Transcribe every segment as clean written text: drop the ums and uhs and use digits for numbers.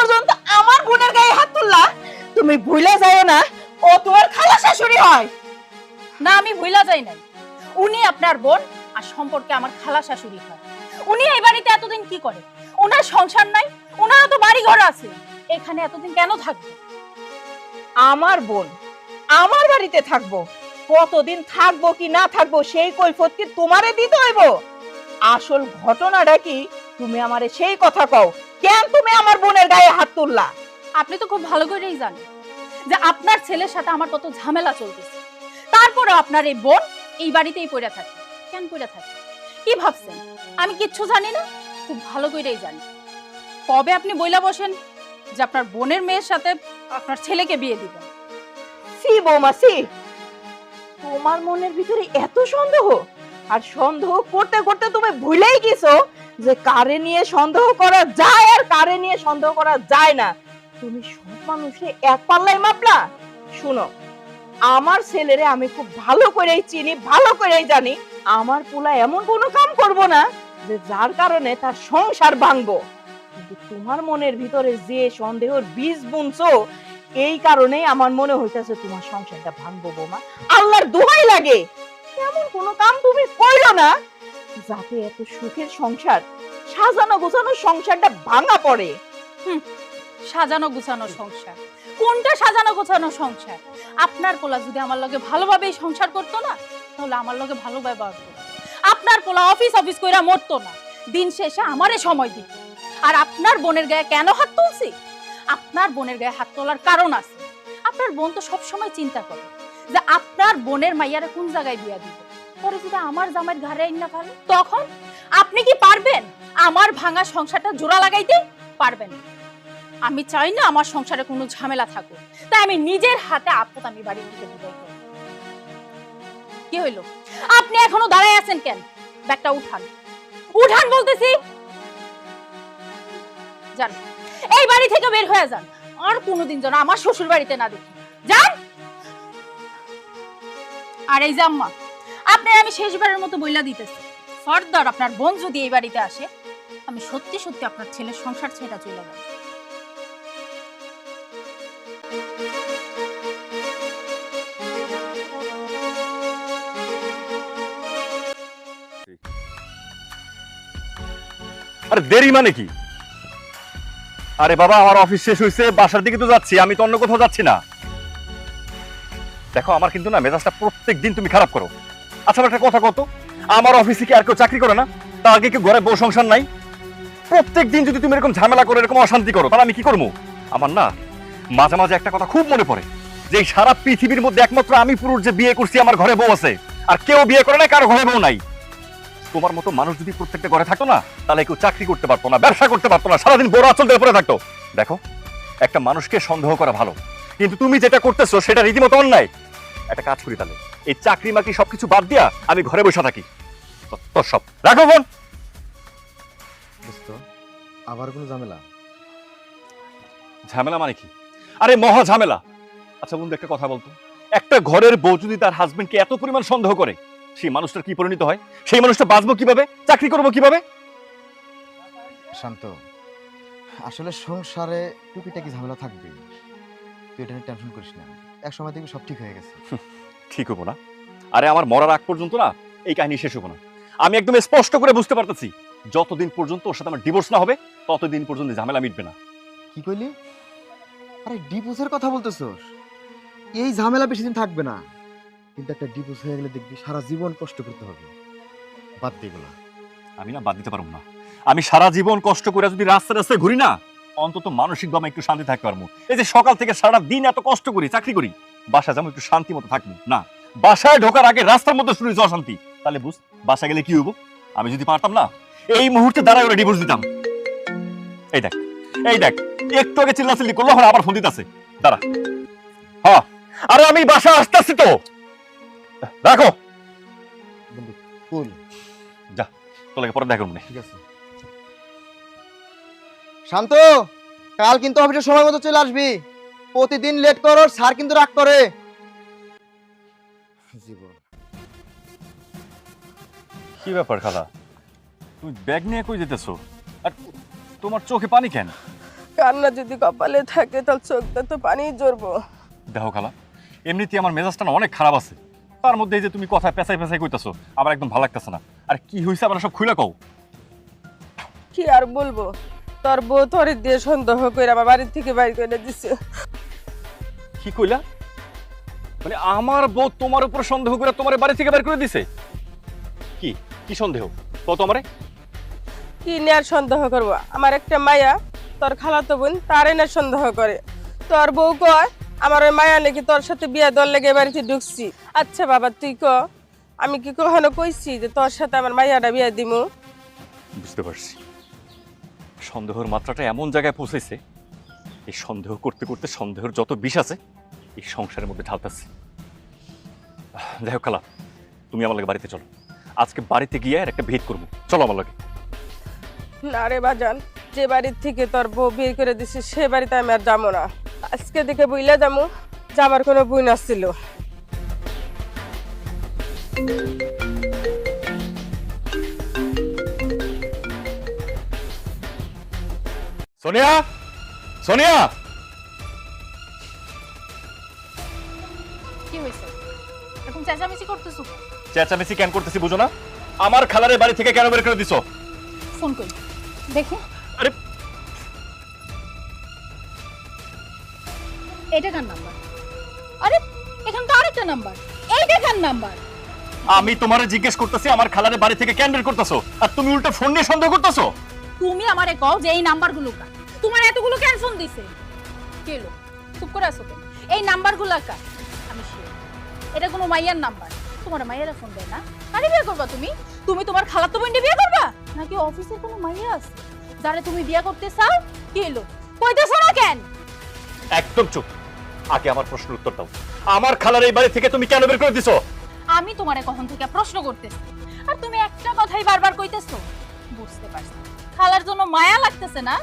পর্যন্ত আমার বোনের গায়ে হাত তুললা। তুমি ভুলে যাও না ও তোমার খালা শাশুড়ি হয়। না, আমি ভুলা যাই নাই। উনি আপনার বোন, আর সম্পর্কে আমার খালা শাশুড়ি হয়। উনি এই বাড়িতে এতদিন কি করে? ওনার সংসার নাই? ওনারও তো বাড়ি ঘর আছে। এখানে এতদিন কেন থাকবে? আমার বোন আমার বাড়িতে থাকবো, কতদিন থাকবো কি না থাকবো সেই কৈফিয়ত কি তোমারে দিতে হইব? আসল ঘটনাটা কি তুমি আমারে সেই কথা কও, কেন তুমি আমার বোনের গায়ে হাত তুললা? আপনি তো খুব ভালো করেই জানেন যে আপনার ছেলের সাথে আমার কত ঝামেলা চলতেছে। তারপরে আপনার এই বোন এই বাড়িতেই পড়ে থাকে। কেন পড়ে থাকে? কি ভাবছেন আমি কিচ্ছু জানি না? খুব ভালো করেই জানি। কবে আপনি বইলা বসেন যে আপনার বোনের মেয়ের সাথে আপনার ছেলেকে বিয়ে দিবেন? সি বৌমা সি, তোমার মনের ভিতরে এত সন্দেহ, আর সন্দেহ করতে করতে তুমি ভুলেই গেছো যে কারে নিয়ে সন্দেহ করা যায় আর কারে নিয়ে সন্দেহ করা যায় না। তুমি সব মানুষে এক পাল্লায় মাপলা। শুনো, আমার ছেলেরে আমি খুব ভালো করেই চিনি, ভালো করেই জানি আমার পোলা এমন কোনো কাম করব না যে যার কারণে তার সংসার ভাঙবো। কিন্তু তোমার মনের ভিতরে যে সন্দেহের বীজ বুনছো, এই কারণেই আমার মনে হইতাছে তোমার সংসারটা ভাঙবো। বৌমা, আল্লাহর দোহাই লাগে এমন কোনো কাম তুমি কইরো না যাতে এত সুখের সংসার, সাজানো গোছানো সংসারটা ভাঙা পড়ে। সাজানো গোছানো সংসার? কোনটা সাজানো গোছানো সংসার? আপনার পোলা যদি আমার লগে ভালোভাবে সংসার করতো না, তাহলে আমার লগে ভালো ব্যবহার করতো। আপনার পোলা অফিস অফিস কইরা মরতো না, দিন শেষে আমারে সময় দিত। আর আপনার বোনের গায়ে কেন হাত তুলছি? আপনার বোনের গায়ে হাত তোলার কারণ আছে। আপনার বোন তো সব সময় চিন্তা করে যে আপনার বোনের মাইয়ারে কোন জায়গায় বিয়া দিব। পরে যদি আমার জামাইয়ের ঘরে আইন না পারে, তখন আপনি কি পারবেন আমার ভাঙা সংসারটা জোড়া লাগাইতে? পারবেন না। আমি চাই না আমার সংসারে কোনো ঝামেলা থাকুক, তাই আমি নিজের হাতে আপদ আমি বাড়ি থেকে বিদায় করি। কি হইল? আপনি এখনো দাঁড়ায় আছেন কেন? ব্যাগটা উঠান, উঠান বলতেছি। যান, এই বাড়ি থেকে বের হয়ে যান। আর কোনোদিন যেন আমার শ্বশুর বাড়িতে না দেখি। যান। আর এই যে আম্মা, আপনার আমি শেষবারের মতো বইলা দিতেছি, ফরদার আপনার বোন যদি এই বাড়িতে আসে, আমি সত্যি সত্যি আপনার ছেলের সংসার ছেড়ে চলে যাব। আরে দেরি মানে কি? আরে বাবা, আমার অফিস শেষ হয়েছে, বাসার দিকে তো যাচ্ছি, আমি তো অন্য কোথাও যাচ্ছি না। দেখো, আমার কিন্তু না মেজাজটা প্রত্যেক দিন তুমি খারাপ করো। আচ্ছা, একটা কথা কত, আমার অফিসে কি আর কেউ চাকরি করে না? তা আগে কি ঘরে বউ সংসার নাই? প্রত্যেক দিন যদি তুমি এরকম ঝামেলা করো, এরকম অশান্তি করো, তাহলে আমি কি করবো? আমার না মাঝে মাঝে একটা কথা খুব মনে পড়ে, যে এই সারা পৃথিবীর মধ্যে একমাত্র আমি পুরুষ যে বিয়ে করছি, আমার ঘরে বউ আছে, আর কেউ বিয়ে করে নাই, কারো ঘরে বউ নাই। তোমার মতো মানুষ যদি প্রত্যেকটা ঘরে থাকতো না, তাহলে কেউ চাকরি করতে পারতো না, ব্যবসা করতে পারতো না, সারাদিন বড় আঁচল দিয়ে পড়ে থাকতো। দেখো, একটা মানুষকে সন্দেহ করা ভালো, কিন্তু তুমি যেটা করতেছো সেটা রীতিমতো অন্যায়। একটা কাজ করি তাহলে, এই চাকরি মাকরি সবকিছু বাদ দিয়া আমি ঘরে বসে থাকি। তোর সব রাখো বোন। আবার কোনো ঝামেলা? ঝামেলা মানে কি? আরে মহা ঝামেলা। আচ্ছা বন্ধু, একটা কথা বলতো, একটা ঘরের বউ যদি তার হাজবেন্ডকে এত পরিমাণ সন্দেহ করে, সেই মানুষটার কি পরিণত হয়? সেই মানুষটা বাঁচবো কিভাবে, চাকরি করবো কিভাবে? শান্ত, আসলে সংসারে টুকিটাকি ঝামেলা থাকবে, তুই এটা নিয়ে টেনশন করিস না, এক সময় দেখবি সব ঠিক হয়ে গেছে। ঠিক হবো না? আরে আমার মরার আগ পর্যন্ত না এই কাহিনী শেষ হবো না। আমি একদম স্পষ্ট করে বুঝতে পারতেছি, যতদিন পর্যন্ত ওর সাথে আমার ডিভোর্স না হবে, ততদিন পর্যন্ত ঝামেলা মিটবে না। কি কইলি? আরে ডিভোর্সের কথা বলতেছস? এই ঝামেলা বেশি দিন থাকবে না, কিন্তু একটা ডিভোর্স হয়ে গেলে দেখবি সারা জীবন কষ্ট করতে হবে। বাদ দে এগুলো। আমি না বাদ দিতে পারবো না। আমি সারা জীবন কষ্ট করে যদি রাস্তায় রাস্তায় ঘুরি না, অন্তত মানসিকভাবে একটু শান্তি থাকতে পারবো। এই যে সকাল থেকে সারা দিন এত কষ্ট করি, চাকরি করি, বাসায় যেমন একটু শান্তি মতো থাকবো না, বাসায় ঢোকার আগে রাস্তার মধ্যে শুরু হয়েছে অশান্তি, তাহলে বুঝ বাসা গেলে কি হবো? আমি যদি পারতাম না, এই মুহূর্তে দাঁড়ায় ওরা ডিভোর্স দিতাম। এই দেখ, এই দেখ, একটু আগে চিল্লাচিল্লি করলো, এখন আবার ফোন দিতেছে। দাঁড়া, হ্যাঁ, আরে আমি বাসা আসতেছি তো, রাখো। বন্ধু কুল, যা, তোকে পরে দেখা করবো। ঠিক আছে। শান্ত, কাল কিন্তু অফিসের সময় মতো চলে আসবি, প্রতিদিন লেট করো, স্যার কিন্তু রাগ করে। জীবন। কি ব্যাপার খালা, তুমি ব্যাগ নিয়ে কই যেতেছো? আর তোমার চোখে পানি কেন? কান্না যদি কপালে থাকে তাহলে চোখটা তো পানি ঝরবো। দেখো খালা, এমনিতেই আমার মেজাজটা না অনেক খারাপ আছে, তার মধ্যে এই যে তুমি কথা পেঁচাই পেঁচাই কইতাছো, আমার একদম ভালো লাগতেছে না। আর কি হয়েছে আমার সব খুলে কও। কি আর বলবো, তোর বউ তোর দিয়ে সন্দেহ করে আমার বাড়ি থেকে বাইর করে দিছে। কি কইলা? মানে আমার বউ তোমার উপর সন্দেহ করে তোমার বাড়ি থেকে বের করে দিছে? কি কি সন্দেহ কত আমারে? কি নিয়ে আর সন্দেহ করবো? আমার একটা মায়া তোর খালাতো বোন তারে না সন্দেহ করে। তোর বউ কয় আমার ওই মায়া নাকি তোর সাথে বিয়া দল লেগে বাড়িতে ঢুকছি। আচ্ছা বাবা তুই ক, আমি কি কখনো কইছি যে তোর সাথে আমার মায়াটা বিয়া দিমু? বুঝতে পারছি, সন্দেহের মাত্রাটা এমন জায়গায় পৌঁছেছে, এই সন্দেহ করতে করতে সন্দেহের যত বিষ আছে এই সংসারের মধ্যে ঢালতেছে। যাই হোক খালা, তুমি আমার লাগে বাড়িতে চলো, আজকে বাড়িতে গিয়ে আর একটা ভেদ করবো, চলো আমার লাগে। না রে বাজান, যে বাড়ির থেকে তোর বউ বিয়ে করে দিছে সে বাড়িতে আমি আর যাবো না। আজকে দেখে বইলা যাবো যে আমার কোনো বোন আসছিল। সোনিয়া, সোনিয়া, কি হয়েছে? এরকম চেঁচামেচি করতেছো? চেঁচামেচি কেন করতেছি বুঝো না? আমার খালারে বাড়ি থেকে কেন বের করে দিছো? ফোন করি দেখি। আরে এটা কার নাম্বার? আরে এখানে তো আরেকটা নাম্বার, এইটা কার নাম্বার? আমি তোমারে জিজ্ঞেস করতেছি আমার খালারে বাড়ি থেকে কেন বের করতেছো, আর তুমি উল্টা ফোন নিয়ে সন্দেহ করতেছো। তুমি আমারে কও যে এই নাম্বারগুলো কার? তোমার এতগুলো কেন ফোন দিছে? কে লো? চুপ করে আছো কেন? এই নাম্বারগুলো কার? আমি শিওর এটা কোনো মাইয়ার নাম্বার। তোমার মাইয়ারা ফোন দেয় না? আরে বিয়ে করবা তুমি? তুমি তোমার খালাতো বোনকে বিয়ে করবা নাকি অফিসের কোনো মাইয়া আছে যারে তুমি বিয়ে করতে চাও? কে লো? কইতেছ না কেন? একদম চুপ, আগে আমার প্রশ্নের উত্তর দাও। আমার খালার এই বাড়ি থেকে তুমি কেন বের করে দিছো? আমি তোমারে কখন থেকে প্রশ্ন করতেছি আর তুমি একটা কথাই বারবার কইতেছো। বুঝতে পারছি খালার জন্য মায়া লাগতেছে না?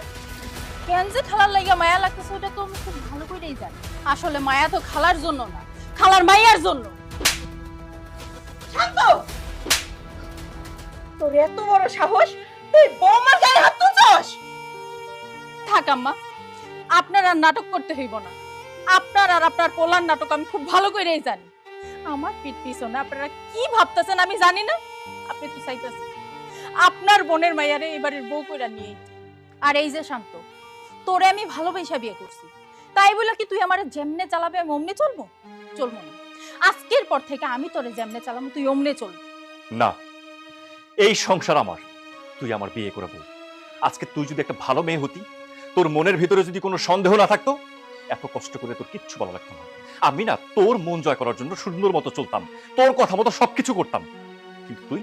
কেন যে খালার লাগা মায়া লাগতেছে ওটা তো আমি খুব ভালো করেই জানি। আসলে মায়া তো খালার জন্য না, খালার মাইয়ার জন্য। শান্ত! তোর এত বড় সাহস, তুই বৌমার গায়ে হাত তুলছস? থাক আম্মা, আপনার আর নাটক করতে হইব না। আপনার আর আপনার পোলার নাটক আমি খুব ভালো করেই জানি। আমার পিঠ পিছনে আপনারা কি ভাবতেছেন আমি জানি না। আপনি তো চাইতেছেন আপনার বোনের মাইয়ারে এবারের বউ কইরা নিয়ে। আর এই যে শান্ত, তোরে আমি ভালোবাসা বিয়ে করছি, তাই বলে কি তুই আমার যেমনে চালাবে আমি অমনে চলবো? চলবো না। আজকের পর থেকে আমি তোরে যেমনে চালাবো তুই অমনে চলবি। না, এই সংসার আমার, তুই আমার বিয়ে করে বউ। আজকে তুই যদি একটা ভালো মেয়ে হতি, তোর মনের ভিতরে যদি কোনো সন্দেহ না থাকতো, এত কষ্ট করে তোর কিচ্ছু বলা লাগতো না। আমি না তোর মন জয় করার জন্য সুন্দর মতো চলতাম, তোর কথা মতো সবকিছু করতাম। কিন্তু তুই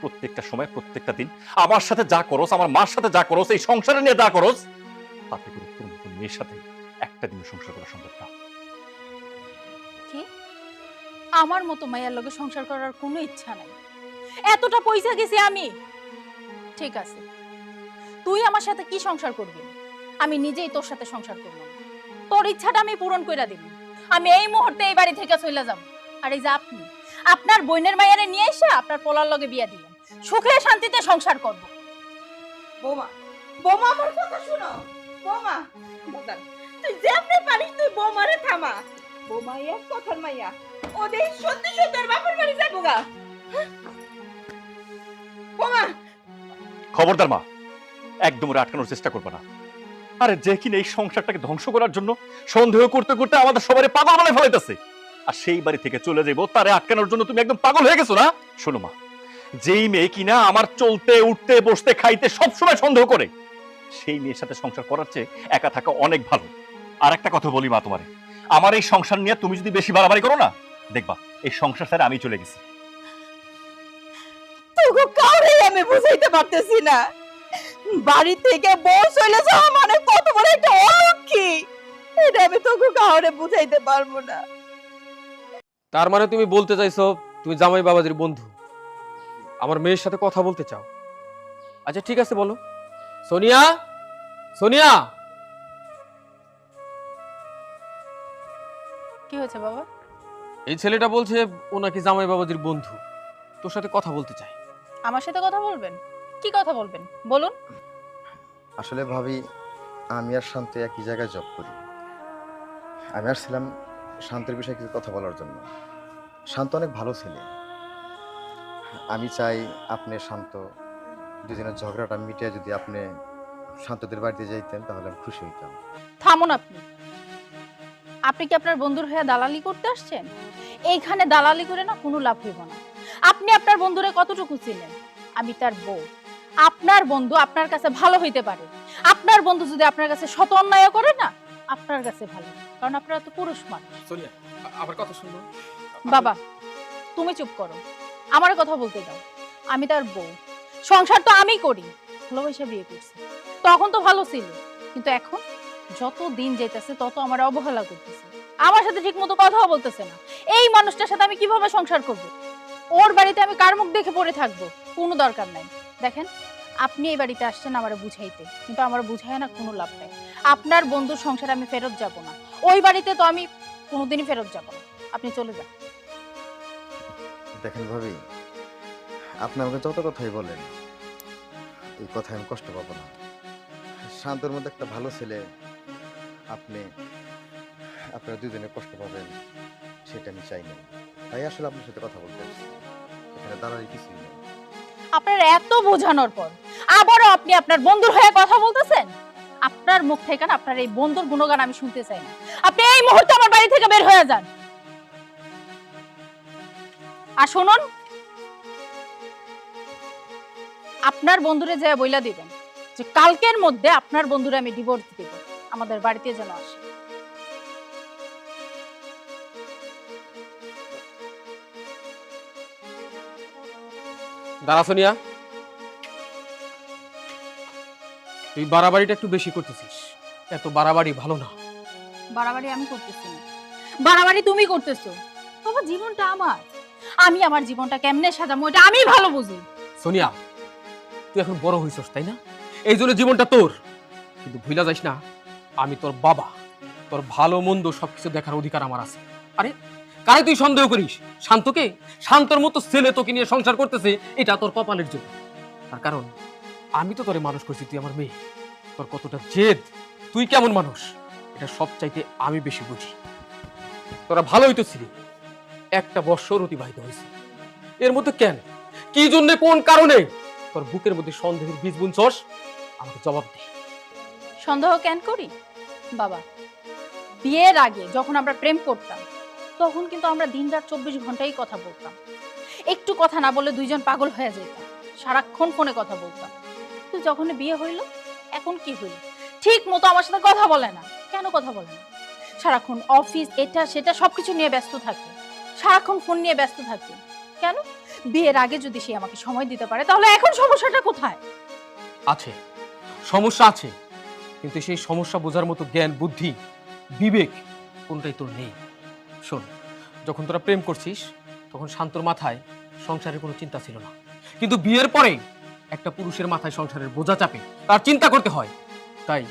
প্রত্যেকটা সময় প্রত্যেকটা দিন আমার সাথে যা করস, আমার মার সাথে যা করস, এই সংসারে নিয়ে যা করস, তাতে করে তোর মতো মেয়ের সাথে একটা দিন সংসার করা সম্ভব না। কি? আমার মতো মায়ের লগে সংসার করার কোনো ইচ্ছা নাই? এতটা পয়সা গেছি আমি। ঠিক আছে, তুই আমার সাথে কি সংসার করবি? আমি নিজেই তোর সাথে সংসার করব। তোর ইচ্ছাটা আমি পূরণ কইরা দিব। আমি এই মুহূর্তে এই বাড়ি থেকে চলে যাব। আর এই যে আপনি আপনার বোনের মায়েরে নিয়ে এসে আপনার পোলার লগে বিয়া দিবেন, সুখে শান্তিতে সংসার করব। বৌমা, বৌমা আমার কথা শুনো। বৌমা, বাজান, তুই যেমনি পারিস তুই বৌমারে থামা। বৌমা এক কথার মাইয়া, ওদের সত্যি সত্যি ওর বাপের বাড়ি যাবো গা। বৌমা, খবরদার মা, একদম ওরা আটকানোর চেষ্টা করবে না। আরে যে কিনা এই সংসারটাকে ধ্বংস করার জন্য সন্দেহ করতে করতে আমাদের সবাই পাগল বলে ফেলাইতেছে, আর সেই বাড়ি থেকে চলে যাবো তারে আটকানোর জন্য তুমি একদম পাগল হয়ে গেছো না? শোনো মা, যেই মেয়ে কিনা আমার চলতে উঠতে বসতে খাইতে সবসময় সন্দেহ করে, সেই মেয়ের সাথে সংসার করার চেয়ে একা থাকা অনেক ভালো। আর একটা কথা বলি মা তোমারে, আমার এই সংসার নিয়ে তুমি যদি বেশি বাড়াবাড়ি করো না, দেখবা এই সংসার ছেড়ে আমি চলে গেছি। তোকে কাউরে আমি বুঝাইতে পারতেছি না। বাড়ি থেকে বউ চলে যাওয়া মানে কত বড় একটা অলক্ষী, এটা আমি তোকে কাউরে বুঝাইতে পারবো না। তার মানে তুমি বলতে চাইছো তুমি জামাই বাবাজির বন্ধু, আমার মেয়ের সাথে কথা বলতে চাও? আচ্ছা ঠিক আছে, বলো। সোনিয়া, সোনিয়া। কি হয়েছে বাবা? এই ছেলেটা বলছে ও নাকি জামাই বাবাজির বন্ধু, তোর সাথে কথা বলতে চায়। আমার সাথে কথা বলবেন? কি কথা বলবেন বলুন। আসলে ভাবি আমি আর শান্ত একই জায়গায় জব করি। আমি আসছিলাম শান্তের বিষয়ে কিছু কথা বলার জন্য। শান্ত অনেক ভালো ছেলে। আমি চাই আপনি শান্ত দুজনের ঝগড়াটা মিটিয়ে যদি আপনি শান্তদের বাড়িতে যাইতেন তাহলে আমি খুশি হইতাম। থামুন আপনি। আপনি কি আপনার বন্ধুর হয়ে দালালি করতে আসছেন? এইখানে দালালি করে না কোনো লাভ হইব না। আপনি আপনার বন্ধুরে কতটুকু চিনেন? আমি তার বউ। আপনার বন্ধু আপনার কাছে ভালো হইতে পারে, আপনার বন্ধু যদি আপনার কাছে শত অন্যায় করে না, আপনার কাছে ভালো, কারণ আপনারা তো পুরুষ মানুষ। সোনিয়া, আমার কথা শুনো। বাবা, তুমি চুপ করো, আমার কথা বলতে দাও। আমি তার বউ, সংসার তো আমি করি, ভালোবাসা বিয়ে করছি। তখন তো ভালো ছিল, কিন্তু এখন যত দিন যাইতেছে তত আমার অবহেলা করতেছে, আমার সাথে ঠিক মতো কথাও বলতেছে না। এই মানুষটার সাথে আমি কিভাবে সংসার করব? ওর বাড়িতে আমি কার মুখ দেখে পড়ে থাকবো? কোনো দরকার নাই। দেখেন, আপনি এই বাড়িতে আসছেন আমার বুঝাইতে, কিন্তু আমার বুঝায় না কোনো লাভ নাই। আপনার বন্ধুর সংসারে আমি ফেরত যাব না, ওই বাড়িতে তো আমি কোনোদিনই ফেরত যাব না। আপনি চলে যান। দেখেন ভাবি, আপনি আমাকে যত কথাই বলেন এই কথায় আমি কষ্ট পাবো না। শান্তর মধ্যে একটা ভালো ছেলে, আপনারা দুজনে কষ্ট পাবেন সেটা আমি চাই না। তাই আসলে আপনার সাথে কথা বলতে আসছি। এখানে দাঁড়াই কিছুই নেই। আপনার এত বোঝানোর পর আবারও আপনি আপনার বন্ধুর হয়ে কথা বলতেছেন? আপনার মুখ থেকে না আপনার এই বন্ধুর গুণগান আমি শুনতে চাই না। আপনি এই মুহূর্তে আমার বাড়ি থেকে বের হয়ে যান। আর শুনুন, আপনার বন্ধুরে যা বইলা দিবেন যে কালকের মধ্যে আপনার বন্ধুরে আমি ডিভোর্স দিব, আমাদের বাড়িতে যেন আসে। দাঁড়া সোনিয়া, তুই বাড়াবাড়িটা একটু বেশি করতেছিস। এত বাড়াবাড়ি ভালো না। বাড়াবাড়ি আমি করতেছি না, বাড়াবাড়ি তুমি করতেছো। বাবা, জীবনটা আমার, আমি আমার জীবনটা কেমনে সাজাবো এটা আমি ভালো বুঝি। সোনিয়া, তুই এখন বড় হইছস তাই না? এই জন্য জীবনটা তোর। কিন্তু ভুলা যাইস না, আমি তোর বাবা, তোর ভালো মন্দ সবকিছু দেখার অধিকার আমার আছে। আরে কারে তুই সন্দেহ করিস? শান্তকে? শান্তর মতো ছেলে তোকে নিয়ে সংসার করতেছে, এটা তোর কপালের জন্য। তার কারণ আমি তো তোরে মানুষ করছি, তুই আমার মেয়ে। তোর কতটা জেদ, তুই কেমন মানুষ, এটা সব চাইতে আমি বেশি বুঝি। তোরা ভালোই তো ছিলি, একটা বৎসর অতিবাহিত হয়েছে, এর মধ্যে কেন, কি জন্য, কোন কারণে তোর বুকের মধ্যে সন্দেহের বীজ বুনছস? আমাকে জবাব দে। সন্দেহ কেন করি? বাবা, বিয়ের আগে যখন আমরা প্রেম করতাম তখন কিন্তু আমরা দিনরাত 24 ঘন্টাই কথা বলতাম। একটু কথা না বললে দুইজন পাগল হয়ে যেতাম, সারাক্ষণ ফোনে কথা বলতাম। তো যখন বিয়ে হইল, এখন কি হইল? ঠিক মতো আমার সাথে কথা বলে না। কেন কথা বলে না? সারাক্ষণ অফিস, এটা সেটা সবকিছু নিয়ে ব্যস্ত থাকে, সারাক্ষণ ফোন নিয়ে ব্যস্ত থাকে। কেন? বিয়ের আগে যদি সে আমাকে সময় দিতে পারে, তাহলে এখন সমস্যাটা কোথায়? আছে, সমস্যা আছে, কিন্তু সেই সমস্যা বোঝার মতো জ্ঞান, বুদ্ধি, বিবেক কোনটাই তোর নেই। শোন, যখন তোরা প্রেম করছিস তখন শান্তর মাথায় সংসারের কোনো চিন্তা ছিল না, কিন্তু বিয়ের পরে একটা পুরুষের মাথায় সংসারের বোঝা চাপে, তার চিন্তা করতে হয়। তাই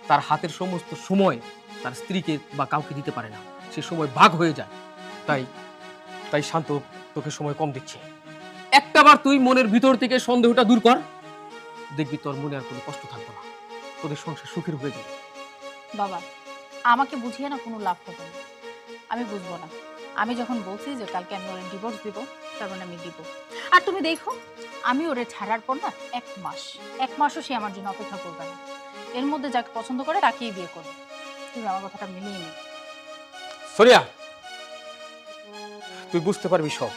তার হাতের সমস্ত সময় তার স্ত্রীকে বা কাউকে দিতে পারে না, সে সময় ভাগ হয়ে যায়। তাই তাই শান্ত তোকে সময় কম দিচ্ছে। একটাবার তুই মনের ভিতর থেকে সন্দেহটা দূর কর, দেখবি তোর মনে আর কোনো কষ্ট থাকবে না, তোদের সংসার সুখের হয়ে যাবে। বাবা, আমাকে বুঝিয়ে না কোনো লাভ হবে না, আমি বুঝবো না। আমি যখন বলছি যে কালকে আমি ওরে ডিভোর্স দিব, তার মানে আমি দিব। আর তুমি দেখো, আমি ওরে ছাড়ার পর না 1 মাসও সে আমার জন্য অপেক্ষা করবে না। এর মধ্যে যাকে পছন্দ করে তাকেই বিয়ে করবে। তুমি আমার কথাটা মিলিয়ে নি। সোনিয়া, তুই বুঝতে পারবি সব,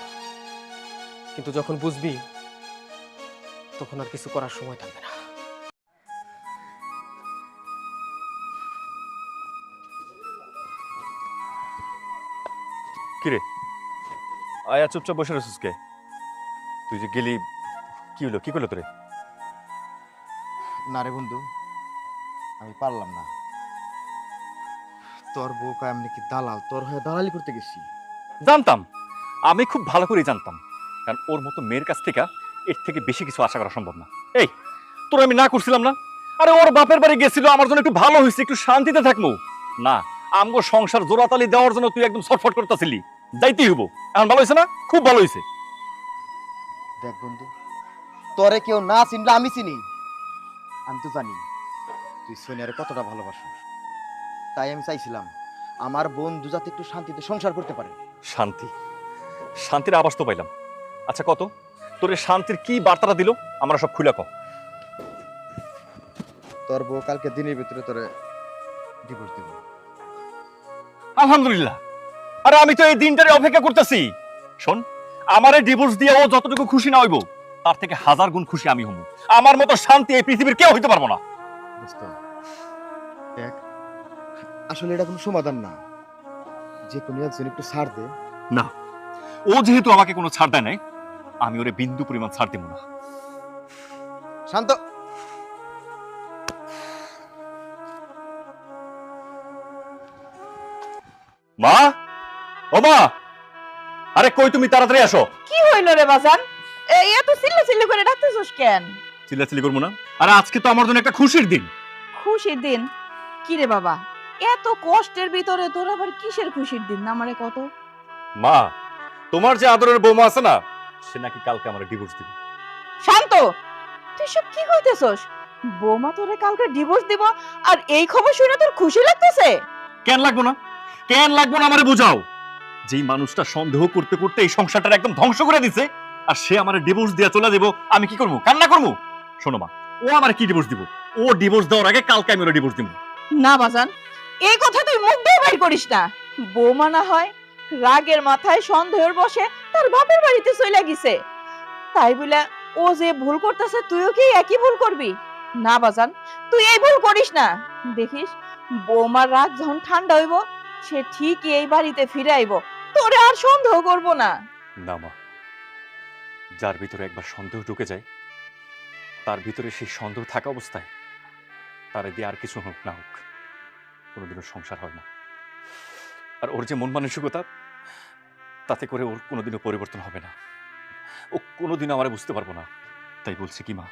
কিন্তু যখন বুঝবি তখন আর কিছু করার সময় থাকবে না। কিরে আয়া চুপচাপ বসে রয়েছিস কে? তুই যে গেলি, কি হলো, কি করলো তোরে? না রে বন্ধু, আমি পারলাম না। তোর বউ কয় আমি নাকি দালাল, তোর হয়ে দালালি করতে গেছি। জানতাম, আমি খুব ভালো করেই জানতাম, কারণ ওর মতো মেয়ের কাছ থেকে এর থেকে বেশি কিছু আশা করা সম্ভব না। এই তোর আমি না করছিলাম না? আরে ওর বাপের বাড়ি গেছিল আমার জন্য একটু ভালো হয়েছে, একটু শান্তিতে থাকবো না, আমগো সংসার জোড়াতালি দেওয়ার জন্য তুই একদম ছটফট করতেছিলি। যাইতেই হবো, এখন ভালো হয়েছে না? খুব ভালো হয়েছে। দেখ বন্ধু, তোরে কেউ না চিনলে আমি চিনি। আমি তো জানি তুই সোনিয়ারে কতটা ভালোবাসো, তাই আমি চাইছিলাম আমার বন্ধু যাতে একটু শান্তিতে সংসার করতে পারে। শান্তি, শান্তির আবাস তো পাইলাম। আচ্ছা কত তোর এই শান্তির কি বার্তাটা দিল আমরা সব খুলে কম। তোর বউ কালকে দিনের ভিতরে তোরে ডিভোর্স দিব। আলহামদুলিল্লাহ। আরে আমি তো এই দিনটারে অপেক্ষা করতেছি। শোন, আমার এই ডিভোর্স দিয়ে ও যতটুকু খুশি না হইব তার থেকে 1000 গুণ খুশি আমি হব। আমার মতো শান্তি এই পৃথিবীর কেউ হইতে পারবো না। দোস্ত দেখ, আসলে এটা কোনো সমাধান না, যে কোনো একজন একটু ছাড় দে। না, ও যেহেতু আমাকে কোনো ছাড় দেয় নাই, আমি ওরে বিন্দু পরিমাণ ছাড় দিব না। শান্ত, মা, ও মা, আরে কই তুমি, তাড়াতাড়ি আসো। কি হইল রে বাজান? এই এত চিল্লাচিল্লি করে ডাকতেছস কেন? চিল্লাচিল্লি করবো না? আরে আজকে তো আমার জন্য একটা খুশির দিন। খুশির দিন? কি রে বাবা, এত কষ্টের ভিতরে তোর আবার কিসের খুশির দিন না আমারে কত? মা, তোমার যে আদরের বৌমা আছে না, সে নাকি কালকে আমার ডিভোর্স দিবে। শান্ত, তুই সব কি কইতেছস? বৌমা তোরে কালকে ডিভোর্স দিব আর এই খবর শুনে তোর খুশি লাগতেছে? কেন লাগবো না? কেন লাগবো না আমারে বুঝাও। যেই মানুষটা সন্দেহ করতে করতে এই সংসারটা একদম ধ্বংস করে দিছে, আর সে আমারে ডিভোর্স দিয়ে চলে যাবো, আমি কি করবো? কান্না করবো? শোনো মা, ও আমার কি ডিভোর্স দিব? ও ডিভোর্স দেওয়ার আগে কালকে আমি ওরে ডিভোর্স দিব। না বাজান, এই কথা তুই মুখ দিয়ে বাইর করিস না। বৌমা না হয় রাগের মাথায় সন্দেহের বসে তার বাপের বাড়িতে চলে গেছে, তাই বলে ও যে ভুল করতেছে তুইও কি একই ভুল করবি? না বাজান, তুই এই ভুল করিস না। দেখিস বৌমার রাগ যখন ঠান্ডা হইব, সে ঠিকই এই বাড়িতে ফিরে আইব, তোরে আর সন্দেহ করব না। না মা, যার ভিতরে একবার সন্দেহ ঢুকে যায়, তার ভিতরে সেই সন্দেহ থাকা অবস্থায় তারে দিয়ে আর কিছু হোক না হোক কোনোদিনও সংসার হয় না। আর ওর যে মন মানসিকতা, তাতে করে ওর কোনোদিনও পরিবর্তন হবে না। ও কোনোদিনও আমারে বুঝতে পারবো না। তাই বলছি কি মা,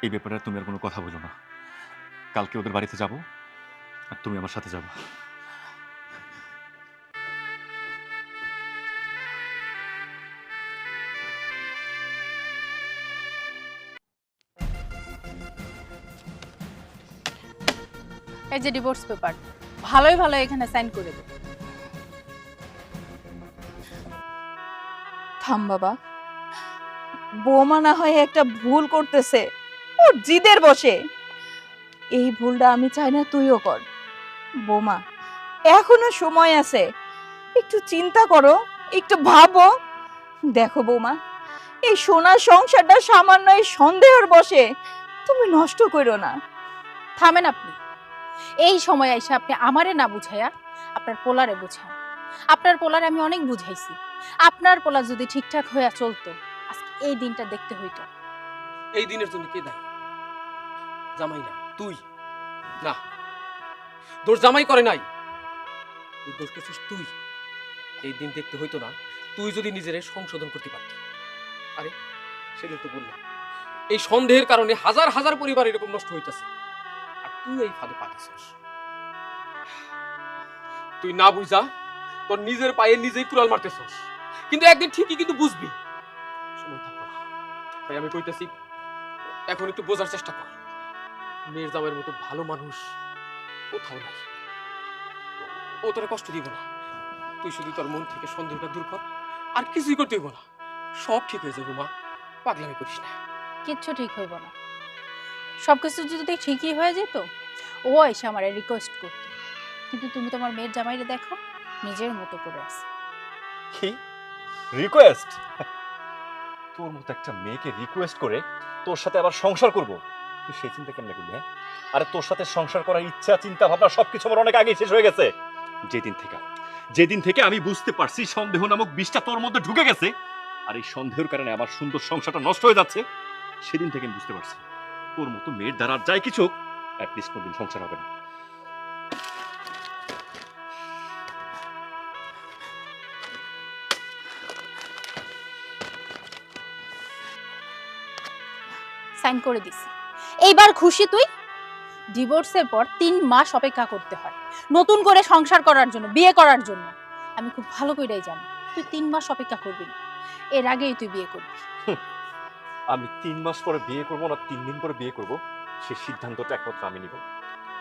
এই ব্যাপারে তুমি আর কোনো কথা বলো না। কালকে ওদের বাড়িতে যাব আর তুমি আমার সাথে যাবো। এই যে ডিভোর্স পেপার, ভালোই ভালো এখানে সাইন করে দে। থাম বাবা, বৌমা না হয় একটা ভুল করতেছে, ওর জিদের বসে। এই ভুলটা আমি চাই না তুইও কর। বৌমা, এখনো সময় আছে, একটু চিন্তা করো, একটু ভাবো। দেখো বৌমা, এই সোনার সংসারটা সামান্য এই সন্দেহের বসে তুমি নষ্ট করো না। থামেন আপনি। এই সময় এসে আপনি আমারে না বুঝাইয়া আপনার পোলারে বুঝান। আপনার পোলারে আমি অনেক বুঝাইছি। আপনার পোলা যদি ঠিকঠাক হইয়া চলতো, আজকে এই দিনটা দেখতে হইতো। এই দিনের জন্য কে দায়ী? জামাই না, তুই না। দোষ জামাই করে নাই, তুই দোষ করছিস তুই। এই দিন দেখতে হইতো না তুই যদি নিজের সংশোধন করতে পারতি। আরে সেদিন তো বললাম, এই সন্দেহের কারণে হাজার হাজার পরিবার এরকম নষ্ট হইতেছে, আর তুই এই ফাঁদে পা দিছিস। তুই না বুঝা তোর নিজের পায়ে নিজেই কুড়াল মারতেছস, কিন্তু একদিন ঠিকই কিন্তু বুঝবি। সময় থাকবে না। তাই আমি কইতেছি, এখন একটু বোঝার চেষ্টা কর। মেয়ের জামাইয়ের মতো ভালো মানুষ কোথাও নাই। ও তোরা কষ্ট দিব না। তুই শুধু তোর মন থেকে সন্দেহটা দূর কর, আর কিছুই করতে হইব না। সব ঠিক হয়ে যাবে মা, পাগলামি করিস না। কিচ্ছু ঠিক হইব না। সবকিছু যদি ঠিকই হয়ে যেত, ও এসে আমার রিকোয়েস্ট করতো। কিন্তু তুমি তোমার মেয়ের জামাইরে দেখো, নিজের মতো করে আছে। কি রিকোয়েস্ট? তোর মতো একটা মেয়েকে রিকোয়েস্ট করে তোর সাথে আবার সংসার করব, তুই সেই চিন্তা কেমনে করলি? হ্যাঁ, আরে তোর সাথে সংসার করার ইচ্ছা, চিন্তা ভাবনা সবকিছু আমার অনেক আগে শেষ হয়ে গেছে। যেদিন থেকে আমি বুঝতে পারছি সন্দেহ নামক বিষটা তোর মধ্যে ঢুকে গেছে, আর এই সন্দেহের কারণে আমার সুন্দর সংসারটা নষ্ট হয়ে যাচ্ছে, সেদিন থেকে আমি বুঝতে পারছি তোর মতো মেয়ের দ্বারা যাই কিছু অ্যাটলিস্ট কোনদিন সংসার হবে না। সাইন করে দিছি। এইবার খুশি তুই? ডিভোর্সের পর 3 মাস অপেক্ষা করতে হয় নতুন করে সংসার করার জন্য, বিয়ে করার জন্য। আমি খুব ভালো করেই জানি তুই 3 মাস অপেক্ষা করবি না, এর আগেই তুই বিয়ে করবি। আমি 3 মাস পরে বিয়ে করব না 3 দিন পরে বিয়ে করব সেই সিদ্ধান্তটা একমাত্র আমি নিব,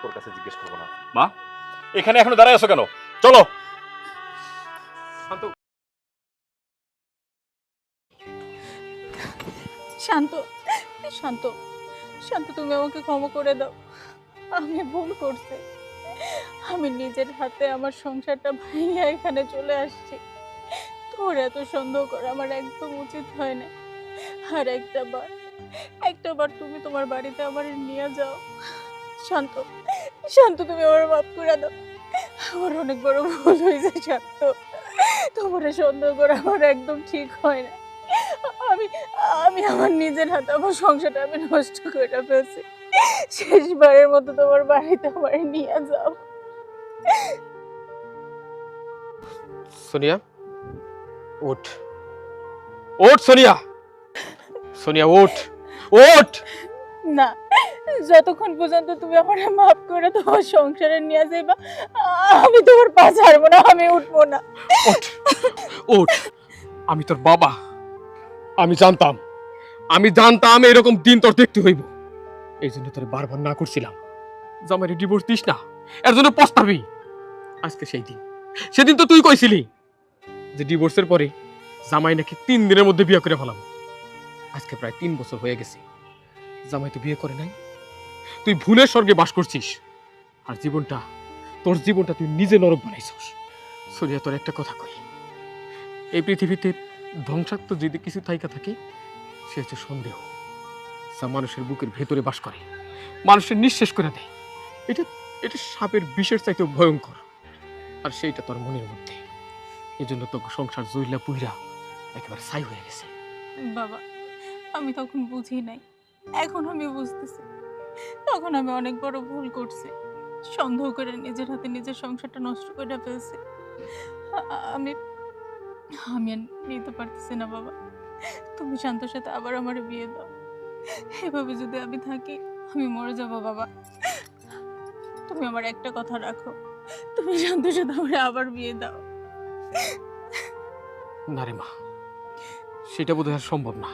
তোর কাছে জিজ্ঞেস করবো না। মা, এখানে এখনো দাঁড়ায় আছো কেন? চলো। শান্ত, শান্ত শান্ত শান্ত, তুমি আমাকে ক্ষমা করে দাও। আমি ভুল করছি। আমি নিজের হাতে আমার সংসারটা ভাঙিয়ে এখানে চলে আসছি। তোর এত সন্দেহ করা আমার একদম উচিত হয় না। আর একটা বার তুমি তোমার বাড়িতে আমার নিয়ে যাও। শান্ত শান্ত, তুমি আমার মাফ করে দাও। আমার অনেক বড় ভুল হয়েছে শান্ত। তোমার সন্দেহ করা আমার একদম ঠিক হয় না। আমি আমি আমার নিজের হাতে আমার সংসারটা আমি নষ্ট করে ফেলছি। শেষবারের মতো তোমার বাড়িতে আমার নিয়ে যাও। সোনিয়া, ওঠ ওঠ সোনিয়া, সোনিয়া ওঠ ওঠ। না, যতক্ষণ পর্যন্ত তুমি আমার মাফ করে তোমার সংসারে নিয়ে যাইবা আমি তোমার পা ছাড়বো না, আমি উঠবো না। ওঠ ওঠ, আমি তোর বাবা। আমি জানতাম এরকম দিন তোর দেখতে হইব। এই জন্য তোর বারবার না করছিলাম জামাইরে ডিভোর্স দিস না, এর জন্য পস্তাবি। আজকে সেই দিন, সেদিন তো তুই কইছিলি যে ডিভোর্সের পরে জামাই নাকি 3 দিনের মধ্যে বিয়ে করে ফেলাবো। আজকে প্রায় 3 বছর হয়ে গেছে, জামাই তো বিয়ে করে নাই। তুই ভুলের স্বর্গে বাস করছিস, আর তোর জীবনটা তুই নিজে নরক বানাইছিস। সোনিয়া, তোর একটা কথা কই, এই পৃথিবীতে ধ্বংসাত্মক যদি কিছু থাইকা থাকে সে হচ্ছে সন্দেহ, যা মানুষের বুকের ভেতরে বাস করে, মানুষের নিঃশেষ করে দেয়। এটা সাপের বিষের চাইতেও ভয়ঙ্কর, আর সেইটা তোর মনের মধ্যে। এই জন্য তোকে সংসার জইলা পুইরা একেবারে ছাই হয়ে গেছে। বাবা, আমি তখন বুঝি নাই, এখন আমি বুঝতেছি। তখন আমি অনেক বড় ভুল করছি, সন্দেহ করে নিজের হাতে নিজের সংসারটা নষ্ট করে ফেলছি। আমি আমি আর নিতে পারতেছি না বাবা। তুমি শান্তর সাথে আবার আমার বিয়ে দাও। এভাবে যদি আমি থাকি আমি মরে যাবো বাবা। তুমি আমার একটা কথা রাখো, তুমি শান্তর সাথে আমার আবার বিয়ে দাও। না রে মা, সেটা বোধহয় আর সম্ভব না।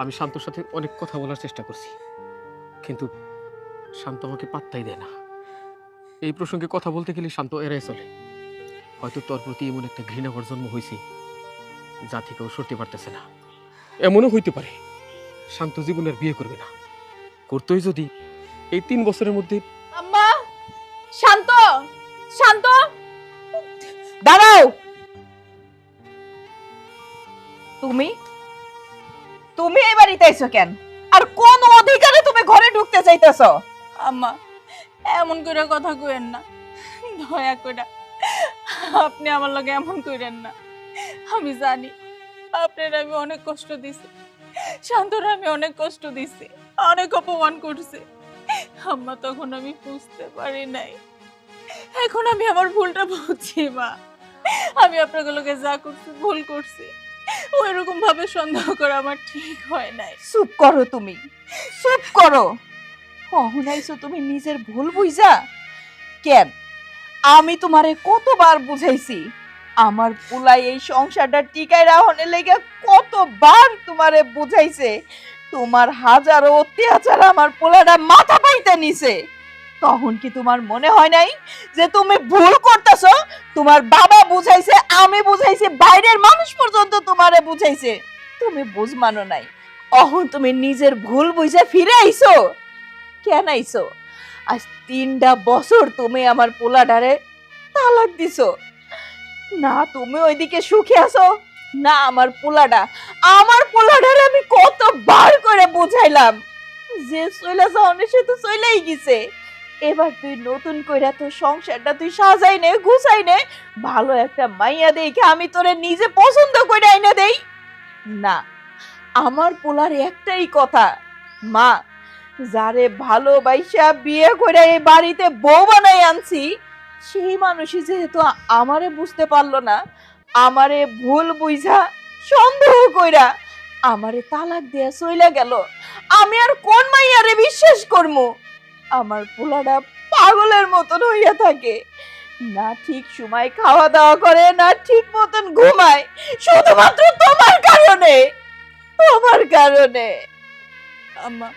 আমি শান্তর সাথে অনেক কথা বলার চেষ্টা করছি, কিন্তু শান্ত আমাকে পাত্তাই দেয় না। এই প্রসঙ্গে কথা বলতে গেলে শান্ত এড়াই চলে। হয়তো তোর প্রতি এমন একটা ঘৃণার জন্ম হয়েছে যা থেকে ও সরতে পারতেছে না। এমনও হইতে পারে শান্ত জীবনের বিয়ে করবে না, করতোই যদি এই 3 বছরের মধ্যে। আম্মা, শান্ত শান্ত, দাঁড়াও। তুমি তুমি এই বাড়িতে আইছো কেন? আর কোন অধিকারে তুমি ঘরে ঢুকতে চাইতেছো? আম্মা এমন করে কথা কইেন না, দয়া করে আপনি আমার লগে এমন কইরেন না। আমি জানি আপনার আমি অনেক কষ্ট দিছি, শান্তরা আমি অনেক কষ্ট দিছি, অনেক অপমান করছি। আম্মা তখন আমি বুঝতে পারি নাই, এখন আমি আমার ভুলটা বুঝছি। মা, আমি আপনাগুলোকে যা করছি ভুল করছি, ওই রকম ভাবে সন্দেহ করা আমার ঠিক হয় নাই। চুপ করো, তুমি চুপ করো। কখনাইছো তুমি নিজের ভুল বুঝা? কেন আমি তোমারে কতবার বুঝাইছি, আমার পোলাই এই সংসারটা টিকায় রাখনের লেগে কতবার তোমারে বুঝাইছে। তোমার হাজারো অত্যাচার আমার পোলাটা মাথা পাইতে নিছে। তখন কি তোমার মনে হয় নাই যে তুমি ভুল করতেছো? তোমার বাবা বুঝাইছে, আমি বুঝাইছি, বাইরের মানুষ পর্যন্ত তোমারে বুঝাইছে, তুমি বুঝ মানো নাই। অহন তুমি নিজের ভুল বুঝে ফিরে আইছো। কেন আইছো? আজ 3টা বছর তুমি আমার পোলাটারে তালাক দিছো না। তুমি ওইদিকে সুখে আছো না। আমার পোলাটারে আমি কতবার করে বুঝাইলাম যে চইলা যাওয়ার সে তো চইলাই গেছে। এবার তুই নতুন কইরা তোর সংসারটা তুই সাজাই নে, গুছাই নে, ভালো একটা মাইয়া দেখে আমি তোরে নিজে পছন্দ করে আইনা দেই না। আমার পোলার একটাই কথা, মা, যারে ভালোবাসা বিয়ে করে এই বাড়িতে বউ বানাই আনছি, সেই মানুষই যেহেতু আমারে বুঝতে পারলো না, আমারে ভুল বুঝা সন্দেহ কইরা আমারে তালাক দেয়া চইলা গেল, আমি আর কোন মাইয়ারে বিশ্বাস করবো? আমার পোলাটা পাগলের মতন হইয়া থাকে, না ঠিক সময় খাওয়া দাওয়া করে, না ঠিক মতন ঘুমায়, শুধুমাত্র তোমার কারণে। আম্মা,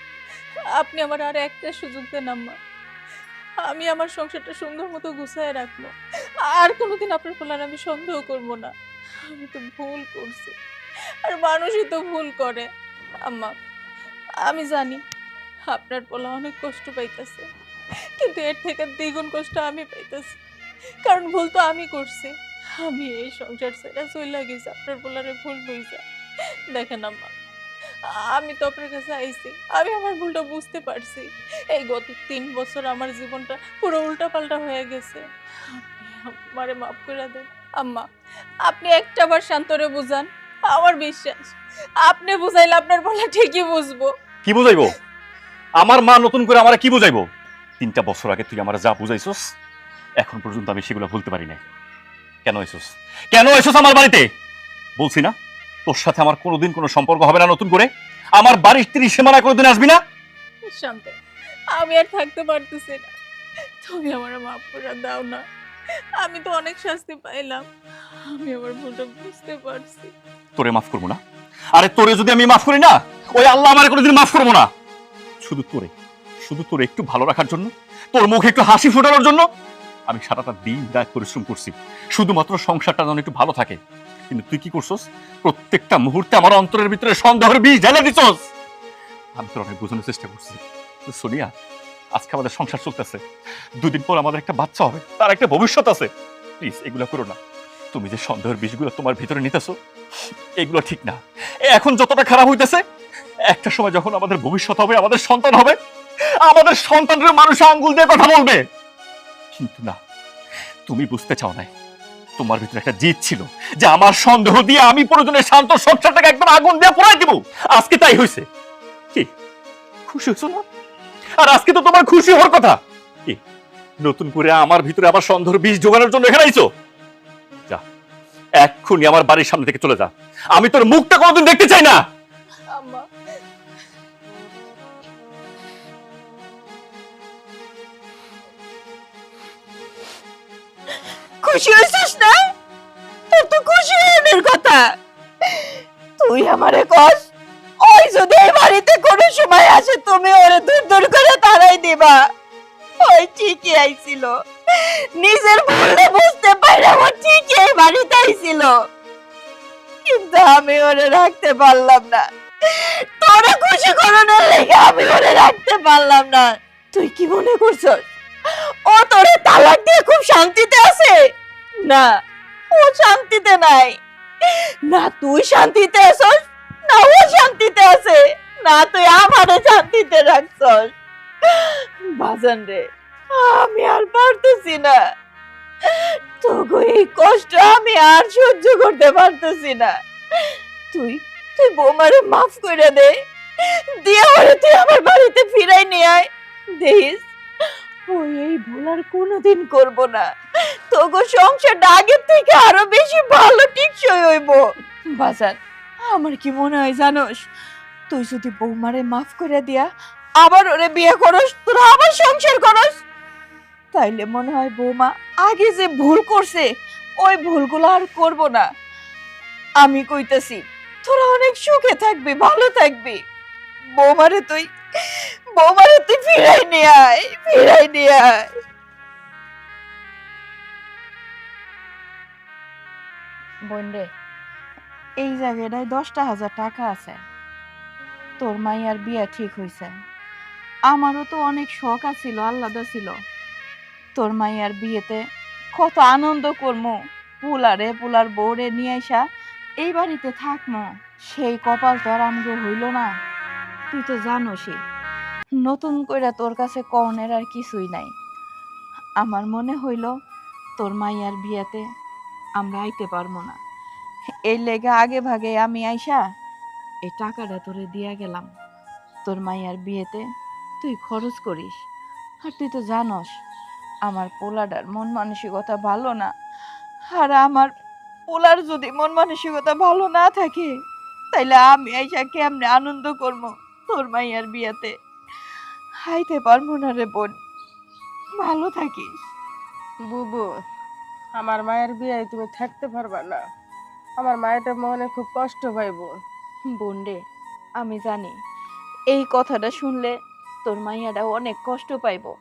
আপনি আমার আর একটা সুযোগ দেন আম্মা। আমি আমার সংসারটা সুন্দর মতো গুছায় রাখবো। আর কোনোদিন আপনার পোলার আমি সন্দেহ করব না। আমি তো ভুল করছি, আর মানুষই তো ভুল করে। আম্মা, আমি জানি আপনার পোলা অনেক কষ্ট পাইতেছে, কিন্তু এর থেকে দ্বিগুণ কষ্ট আমি পাইতেছি, কারণ ভুল তো আমি করছি। আমি এই সংসার ছেড়ে চলে গেছি আপনার পোলারে ভুল বুঝা। দেখেন আম্মা, আমি তো আপনার কাছে আইছি, আমি আমার ভুলটা বুঝতে পারছি। এই গত 3 বছর আমার জীবনটা পুরো উল্টাপাল্টা হয়ে গেছে। আপনি আমারে মাফ করে দেন আম্মা। আপনি একটাবার শান্তরে বুঝান, আমার বিশ্বাস আপনি বুঝাইলে আপনার বলা ঠিকই বুঝবো। কি বুঝাইবো? আমার মা নতুন করে আমারে কি বুঝাইবো? 3টা বছর আগে তুই আমার যা বুঝাইছস, এখন পর্যন্ত আমি সেগুলো ভুলতে পারি নাই। কেন এসোস? কেন এসোস আমার বাড়িতে? বলছি না তোর সাথে আমার কোনোদিন কোনো সম্পর্ক হবে না, নতুন করে আমার বাড়ির 30 সীমানায় কোনোদিন আসবি না। শান্ত, আমি আর থাকতে পারতেছি না, তুমি আমার মাফ করে দাও না। আমি তো অনেক শাস্তি পাইলাম, আমি আমার ভুলটা বুঝতে পারছি। তোরে মাফ করবো না? আরে তোরে যদি আমি মাফ করি না, ওই আল্লাহ আমার কোনোদিন মাফ করবো না। শুধু তোরে একটু ভালো রাখার জন্য, তোর মুখে একটু হাসি ফোটানোর জন্য আমি সারাটা দিন রাত পরিশ্রম করছি, শুধুমাত্র সংসারটা যেন একটু ভালো থাকে। কিন্তু তুই কি করছস? প্রত্যেকটা মুহূর্তে আমার অন্তরের ভিতরে সন্দেহের বীজ ঢেলে দিছস। আমি তোর অনেক বোঝানোর চেষ্টা করছি, সোনিয়া, আজকে আমাদের সংসার চলতেছে, 2 দিন পর আমাদের একটা বাচ্চা হবে, তার একটা ভবিষ্যৎ আছে। প্লিজ এগুলো করো না। তুমি যে সন্দেহের বীজগুলো তোমার ভিতরে নিতেছো, এগুলো ঠিক না। এখন যতটা খারাপ হইতেছে, একটা সময় যখন আমাদের ভবিষ্যৎ হবে, আমাদের সন্তান হবে, আমাদের সন্তানের মানুষ আঙ্গুল দিয়ে কথা বলবে। কিন্তু না, তুমি বুঝতে চাও নাই, তোমার ভিতরে একটা জিদ ছিল যে আমার সন্দেহ দিয়ে আমি প্রয়োজনে শান্ত সংসারটাকে একদম আগুন দিয়ে পোড়াই দিব। আজকে তাই হয়েছে। কি খুশি হয়েছো না? আর আজকে তো তোমার খুশি হওয়ার কথা। কি নতুন করে আমার ভিতরে আবার সন্দেহের বীজ জোগানোর জন্য এখানে আইছো? যা, এক্ষুনি আমার বাড়ির সামনে থেকে চলে যা। আমি তোর মুখটা কোনোদিন দেখতে চাই না। আম্মা, খুশি হয়েছিস না? তোর তো খুশি হওয়ার কথা। তুই আমারে কস, ওই যদি এই বাড়িতে কোনো সময় আসে তুমি ওরে দূর দূর করে তাড়াই দিবা। ওই ঠিকই আইছিল, নিজের ভুলটা বুঝতে পারে ও ঠিকই এই বাড়িতে আইছিল, কিন্তু আমি ওরে রাখতে পারলাম না। তোরে খুশি করানোর লেগে আমি ওরে রাখতে পারলাম না। তুই কি মনে করছস ও তোরে তালাক দিয়ে খুব শান্তিতে আছে? না, ও শান্তিতে নাই। না তুই শান্তিতে আছস, না ও শান্তিতে আছে, না তুই আমারে শান্তিতে রাখছস। বাজান রে, আমি আর পারতেছি না, তোগো এই কষ্ট আমি আর সহ্য করতে পারতেছি না। তুই তুই বৌমারে মাফ করে দে, দিয়ে ওরে তুই আমার বাড়িতে ফিরাই নিয়ে আয়। দেখিস ওই এই ভুল আর কোনোদিন করব না। তোগো সংসারটা আগের থেকে আরো বেশি ভালো টিকসই হইব। বাজার, আমার কি মনে হয় জানোস, তুই যদি বৌমারে মাফ করে দিয়া আবার ওরে বিয়ে করস, তোরা আবার সংসার করস, তাইলে মনে হয় বৌমা আগে যে ভুল করছে ওই ভুলগুলো আর করব না। আমি কইতেছি তোরা অনেক সুখে থাকবি, ভালো থাকবি। বৌমারে তুই ফিরাই নিয়ে আয়, ফিরাই নিয়ে আয়। বোন রে, এই জায়গাটায় 10,000 টাকা আছে, তোর মাইয়ার বিয়া ঠিক হইছে। আমারও তো অনেক শখ আছিল, আল্লাদা ছিল তোর মাইয়ার বিয়েতে কত আনন্দ করমু, পুলার বউরে নিয়ে আইসা এই বাড়িতে থাকমু। সেই কপাল তো আর আমগো হইল না। তুই তো জানোসই, নতুন কইরা তোর কাছে কনের আর কিছুই নাই। আমার মনে হইল তোর মাইয়ার বিয়াতে আমরা আইতে পারবো না, এই লেগে আগে ভাগে আমি আইসা এই টাকাটা তোরে দিয়া গেলাম। তোর মাইয়ার বিয়েতে তুই খরচ করিস। আর তুই তো জানোস আমার পোলাডার মন মানসিকতা ভালো না, আর আমার পোলার যদি মন মানসিকতা ভালো না থাকে তাইলে আমি আইসা কেমনে আনন্দ করবো তোর মাইয়ার বিয়াতে? খাইতে পারবো না রে বোন, ভালো থাকিস। বুবু, আমার মায়ের বিয়ায় তুমি থাকতে পারবা না, আমার মায়েরটা মনে খুব কষ্ট পাইব। বোন রে, আমি জানি এই কথাটা শুনলে তোর মাইয়াটা অনেক কষ্ট পাইবো,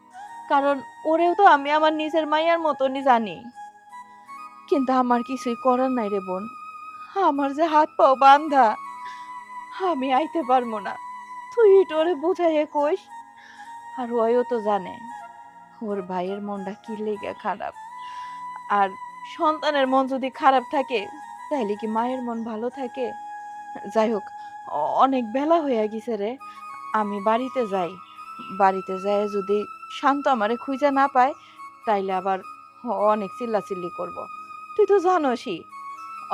কারণ ওরেও তো আমি আমার নিজের মাইয়ার মতনই জানি। কিন্তু আমার কিছুই করার নাই রে বোন, আমার যে হাত পাও বান্ধা, আমি আইতে পারবো না। তুই একটু ওরে বুঝাইয়ে কইস। আর ওইও তো জানে ওর ভাইয়ের মনটা কি লেগে খারাপ, আর সন্তানের মন যদি খারাপ থাকে তাইলে কি মায়ের মন ভালো থাকে? যাই হোক, অনেক বেলা হয়ে গেছে রে, আমি বাড়িতে যাই। বাড়িতে যাই যদি শান্ত আমারে খুঁজে না পায় তাইলে আবার অনেক চিল্লাচিল্লি করব। তুই তো জানোসই,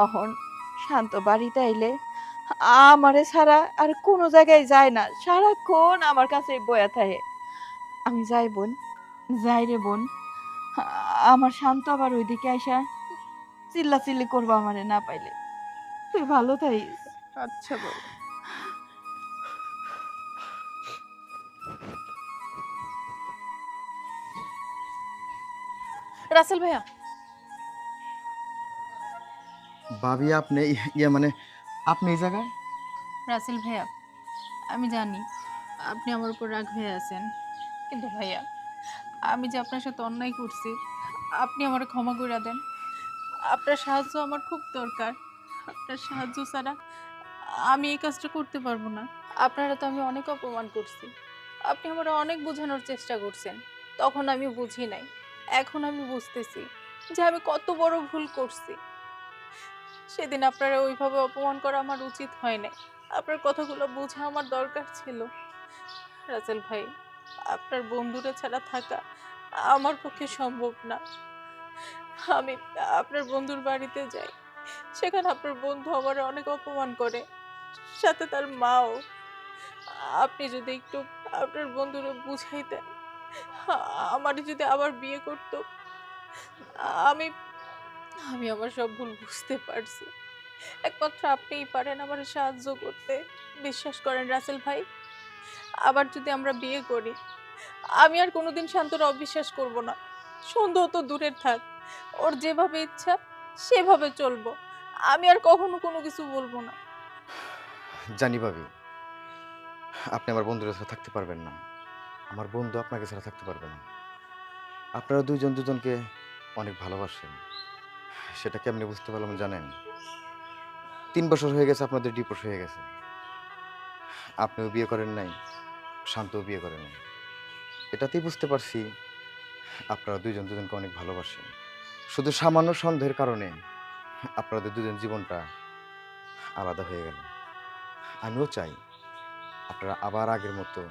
অহন শান্ত বাড়িতে আইলে আমারে ছাড়া আর কোনো জায়গায় যায় না, সারাক্ষণ আমার কাছে বয়া থাকে। আমি যাই বোন, যাই রে বোন। আমার শান্ত আবার ওইদিকে আইসা চিল্লাচিল্লি করবো আমারে না পাইলে। তুই ভালো থাকিস। আচ্ছা বাবা। রাসেল ভাইয়া, ভাবি আপনি মানে আপনি এই জায়গায়? রাসেল ভাইয়া, আমি জানি আপনি আমার উপর রাগ হয়ে আছেন, কিন্তু ভাইয়া আমি যে আপনার সাথে অন্যায় করছি, আপনি আমার ক্ষমা করে দেন। আপনার সাহায্য আমার খুব দরকার। আপনার সাহায্য ছাড়া আমি এই কাজটা করতে পারবো না। আপনারা তো আমি অনেক অপমান করছি, আপনি আমার অনেক বোঝানোর চেষ্টা করছেন, তখন আমি বুঝি নাই। এখন আমি বুঝতেছি যে আমি কত বড় ভুল করছি। সেদিন আপনারা ওইভাবে অপমান করা আমার উচিত হয় নাই। আপনার কথাগুলো বোঝা আমার দরকার ছিল। রাসেল ভাই, আপনার বন্ধুরা ছাড়া থাকা আমার পক্ষে সম্ভব না। আমি আপনার বন্ধুর বাড়িতে যাই, সেখানে আপনার বন্ধু আমার অনেক অপমান করে, সাথে তার মাও। আপনি যদি একটু আপনার বন্ধুরে বুঝাইতেন, আমার যদি আবার বিয়ে করতো, আমি আমি আমার সব ভুল বুঝতে পারছি। একমাত্র আপনিই পারেন আমার সাহায্য করতে। বিশ্বাস করেন রাসেল ভাই, আবার যদি আমরা বিয়ে করি, আমি আর কোনোদিন শান্তর অবিশ্বাস করব না। সন্দেহ তো দূরের থাক, ওর যেভাবে ইচ্ছা সেভাবে চলবো। আমি আর কখনো কোনো কিছু বলবো না। জানি ভাবি, আপনি আমার বন্ধুর ছাড়া থাকতে পারবেন না, আমার বন্ধু আপনাকে ছাড়া থাকতে পারবে না। আপনারা দুজন দুজনকে অনেক ভালোবাসেন, সেটা কেমনি বুঝতে পারলাম জানেন? 3 বছর হয়ে গেছে আপনাদের ডিভোর্স হয়ে গেছে, আপনিও বিয়ে করেন নাই, শান্তও বিয়ে করেন নাই। এটাতেই বুঝতে পারছি আপনারা দুজন দুজনকে অনেক ভালোবাসেন। শুধু সামান্য সন্দেহের কারণে আপনাদের দুজন জীবনটা আলাদা হয়ে গেল। আমিও চাই আপনারা আবার আগের মতো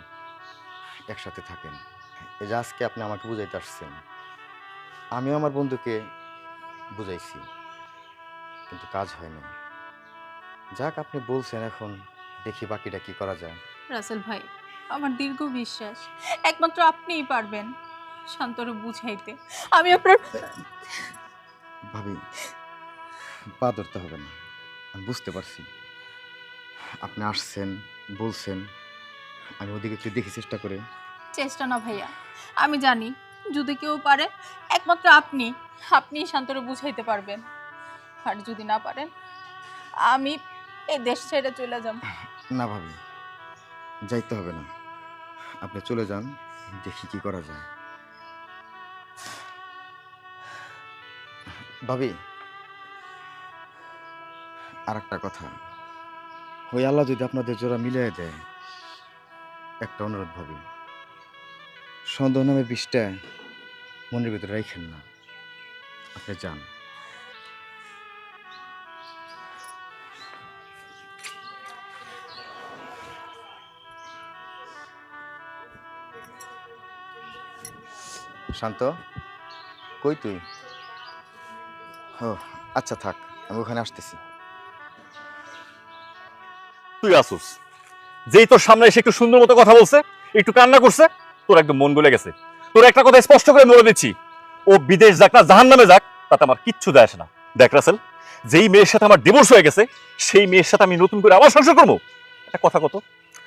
একসাথে থাকেন। এই যে আজকে আপনি আমাকে বুঝাইতে আসছেন, আমিও আমার বন্ধুকে বুঝাইছি, কিন্তু কাজ হয় না। যাক, আপনি বলছেন, এখন দেখি বাকিটা কি করা যায়। রাসেল ভাই, আমার দীর্ঘ বিশ্বাস একমাত্র আপনিই পারবেন শান্তরে বুঝাইতে। আমি আপনার ভাবি, পা ধরতে হবে না, আমি বুঝতে পারছি। আপনি আসছেন, বলছেন, আমি ওদিকে একটু দেখি চেষ্টা করে। চেষ্টা না ভাইয়া, আমি জানি যদি কেউ পারে একমাত্র আপনি শান্তরে বুঝাইতে পারবেন। আর যদি না পারেন, আমি এই দেশ ছেড়ে চলে যাব। না ভাবি, যাইতে হবে না, আপনি চলে যান, দেখি কি করা যায়। ভাবি, আর একটা কথা, ওই আল্লাহ যদি আপনাদের জোড়া মিলিয়ে দেয়, একটা অনুরোধ ভাবি, সন্দেহ নামের বিষটা মনের ভিতরে রাখেন না, আপনি যান। শান্ত, কই তুই? ও আচ্ছা, থাক, আমি ওখানে আসতেছি। তুই আসুস, যেই তোর সামনে এসে একটু সুন্দর মতো কথা বলছে, একটু কান্না করছে, তোর একদম মন গলে গেছে। তোর একটা কথা স্পষ্ট করে বলে দিচ্ছি, ও বিদেশ যাক না জাহান্নামে যাক, তাতে আমার কিচ্ছু যায় আসে না। দেখ রাসেল, যেই মেয়ের সাথে আমার ডিভোর্স হয়ে গেছে, সেই মেয়ের সাথে আমি নতুন করে আবার সংসার করবো? একটা কথা কত,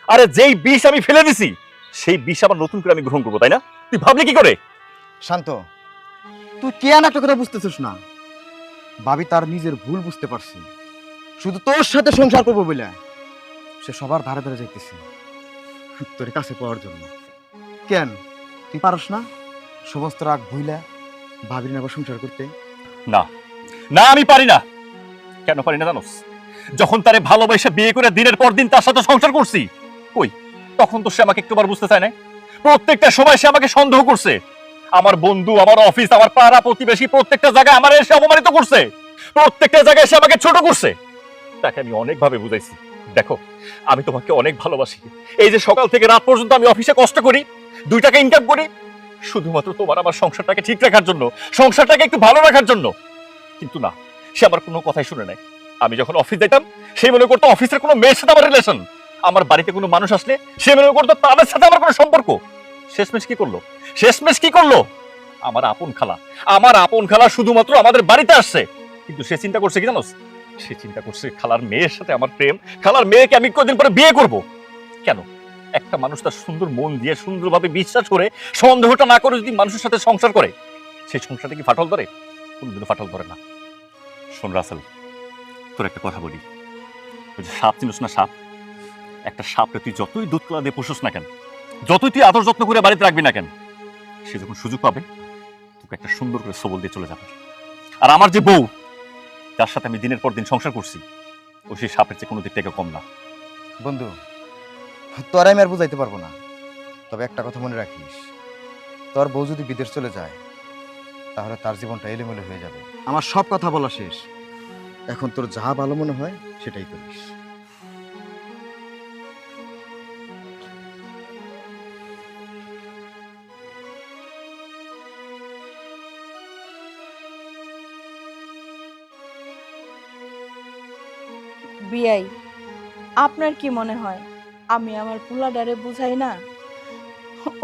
আরে যেই বিষ আমি ফেলে দিছি, সেই বিষ আবার নতুন করে আমি গ্রহণ করবো, তাই না? তুই ভাবলি কি করে? শান্ত, তুই কে আর একটা কথা বুঝতেছিস না? ভাবি তার নিজের ভুল বুঝতে পারছি, শুধু তোর সাথে সংসার করবো বলে সে সবার ধারে ধারে যাইতেছে তোর কাছে পাওয়ার জন্য। কেন তুই পারস না সমস্ত রাগ ভুইলা ভাবির না সংসার করতে? না না, আমি পারি না। কেন পারি না জানোস? যখন তারে ভালোবাসা বিয়ে করে দিনের পর দিন তার সাথে সংসার করছি, কই তখন তো সে আমাকে একটুবার বুঝতে চায় না। প্রত্যেকটা সময় সে আমাকে সন্দেহ করছে। আমার বন্ধু, আমার অফিস, আমার পাড়া প্রতিবেশী প্রত্যেকটা জায়গায় আমার এসে অপমানিত করছে। প্রত্যেকটা জায়গায় সে আমাকে ছোট করছে। তাকে আমি অনেকভাবে বুঝাইছি, দেখো আমি তোমাকে অনেক ভালোবাসি। এই যে সকাল থেকে রাত পর্যন্ত আমি অফিসে কষ্ট করি, 2 টাকা ইনকাম করি, শুধুমাত্র তোমার আমার সংসারটাকে ঠিক রাখার জন্য, সংসারটাকে একটু ভালো রাখার জন্য। কিন্তু না, সে আমার কোনো কথাই শুনে নাই। আমি যখন অফিস যেতাম সে মনে করতো অফিসের কোনো মেয়ের সাথে আমার রিলেশন। আমার বাড়িতে কোনো মানুষ আসলে সে মনে করতো তাদের সাথে আমার কোনো সম্পর্ক। শেষমেশ কি করলো? শেষমেশ কি করলো? আমার আপন খালা শুধুমাত্র আমাদের বাড়িতে আসছে, কিন্তু সে চিন্তা করছে কি জানোস? সে চিন্তা করছে খালার মেয়ের সাথে আমার প্রেম, খালার মেয়েকে আমি কদিন পরে বিয়ে করব। কেন? একটা মানুষ তার সুন্দর মন দিয়ে সুন্দরভাবে বিশ্বাস করে সন্দেহটা না করে যদি মানুষের সাথে সংসার করে, সেই সংসারটা কি ফাটল ধরে? কোনদিনও ফাটল ধরে না। শোন রাসেল, তোর একটা কথা বলি, ওই যে সাপ চিনিস না? সাপ, একটা সাপকে তুই যতই দুধ কলা দিয়ে পুষোস না কেন, যতই তুই আদর যত্ন করে বাড়িতে রাখবি না কেন, সে যখন সুযোগ পাবে তোকে একটা সুন্দর করে সবল দিয়ে চলে যাবে। আর আমার যে বউ, যার সাথে আমি দিনের পর দিন সংসার করছি, ও সেই সাপের চেয়ে কোনো দিক থেকে কম না। বন্ধু, তোর আমি আর বুঝাইতে পারবো না, তবে একটা কথা মনে রাখিস, তোর বউ যদি বিদেশ চলে যায় তাহলে তার জীবনটা এলোমেলো হয়ে যাবে। আমার সব কথা বলা শেষ, এখন তোর যা ভালো মনে হয় সেটাই করিস। বিয়াই, আপনার কি মনে হয় আমি আমার পোলাডারে বুঝাই না?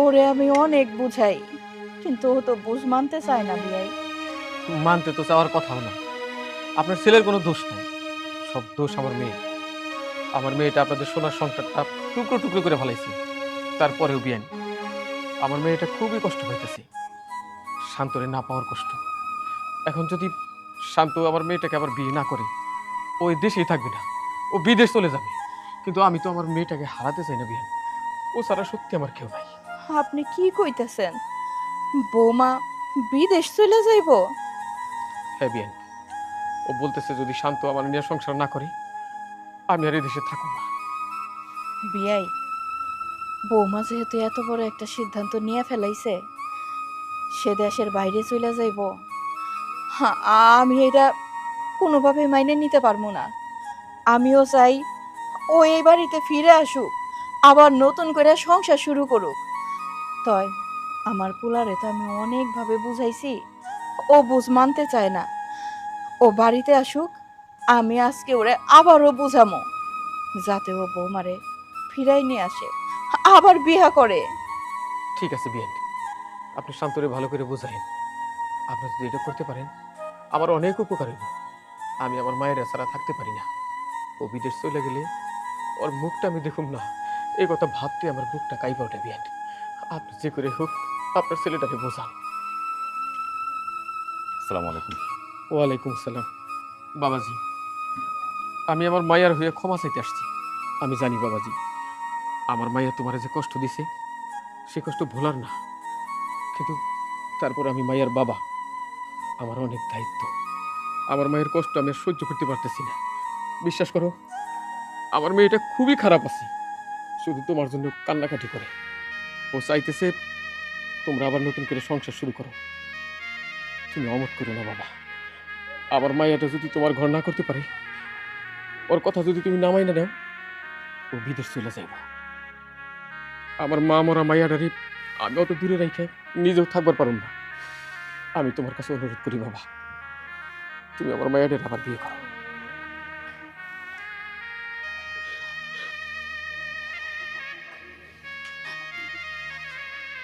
ওরে আমি অনেক বুঝাই, কিন্তু ও তো বুঝ মানতে চায় না বিয়াই। মানতে তো চাওয়ার কথাও না। আপনার ছেলের কোনো দোষ নেই, সব দোষ আমার মেয়ে। আমার মেয়েটা আপনাদের সোনার সংসারটা টুকরো টুকরো করে ফেলাইছে। তারপরেও বিয়ান, আমার মেয়েটা খুবই কষ্ট পাইতেছে, শান্তরে না পাওয়ার কষ্ট। এখন যদি শান্ত আমার মেয়েটাকে আবার বিয়ে না করে, ওই দেশেই থাকবে না, ও বিদেশ চলে যাবে। কিন্তু আমি তো আমার মেয়েটাকে হারাতে চাই না বিয়ান, ও ছাড়া সত্যি আমার কেউ নাই। আপনি কি কইতেছেন? বৌমা বিদেশ চলে যাইব? হ্যাঁ বিয়ান, ও বলতেছে যদি শান্ত আমার নিয়ে সংসার না করে আমি আর এই দেশে থাকবো না। বিয়াই, বৌমা যেহেতু এত বড় একটা সিদ্ধান্ত নিয়ে ফেলাইছে, সে দেশের বাইরে চলে যাইব, হ্যাঁ, আমি এটা কোনোভাবে মাইনে নিতে পারবো না। আমিও চাই ও এই বাড়িতে ফিরে আসুক, আবার নতুন করে সংসার শুরু করুক। তাই আমার পোলারে তো আমি অনেকভাবে বুঝাইছি, ও বুঝ মানতে চায় না। ও বাড়িতে আসুক, আমি আজকে ওরে আবারও বুঝামো, যাতে ও বৌমারে ফিরাই নিয়ে আসে, আবার বিয়া করে। ঠিক আছে বিয়ান, আপনি শান্তরে ভালো করে বোঝাইন। আপনি যদি এটা করতে পারেন আমার অনেক উপকার হইব। আমি আমার মায়ের ছাড়া থাকতে পারি না। ও বিদেশ চলে গেলে ওর মুখটা আমি দেখুম না, এই কথা ভাবতে আমার বুকটা কাইপা ওঠে বিয়ান। আপনি যে করে হোক আপনার ছেলেটাকে বোঝান। আসসালামু আলাইকুম। ওয়ালাইকুম আসসালাম। বাবাজি, আমি আমার মায়ের হয়ে ক্ষমা চাইতে আসছি। আমি জানি বাবাজি, আমার মায়ের তোমার যে কষ্ট দিছে সে কষ্ট ভোলার না, কিন্তু তারপর আমি মায়ের বাবা, আমার অনেক দায়িত্ব। আমার মায়ের কষ্ট আমি আর সহ্য করতে পারতেছি না। বিশ্বাস করো, আমার মেয়েটা খুবই খারাপ আছে, শুধু তোমার জন্য কান্নাকাটি করে। ও চাইতেছে তোমরা আবার নতুন করে সংসার শুরু করো। তুমি অমত করো না বাবা। আমার মাইয়াটা যদি তোমার ঘর না করতে পারে, ওর কথা যদি তুমি নামাই না নাও, ও বিদেশ চলে যাইব। আমার মা মরা মাইয়াটারে আমি অত দূরে রেখে নিজেও থাকবার পারুম না। আমি তোমার কাছে অনুরোধ করি বাবা, তুমি আমার মাইয়াটার আবার বিয়ে করো।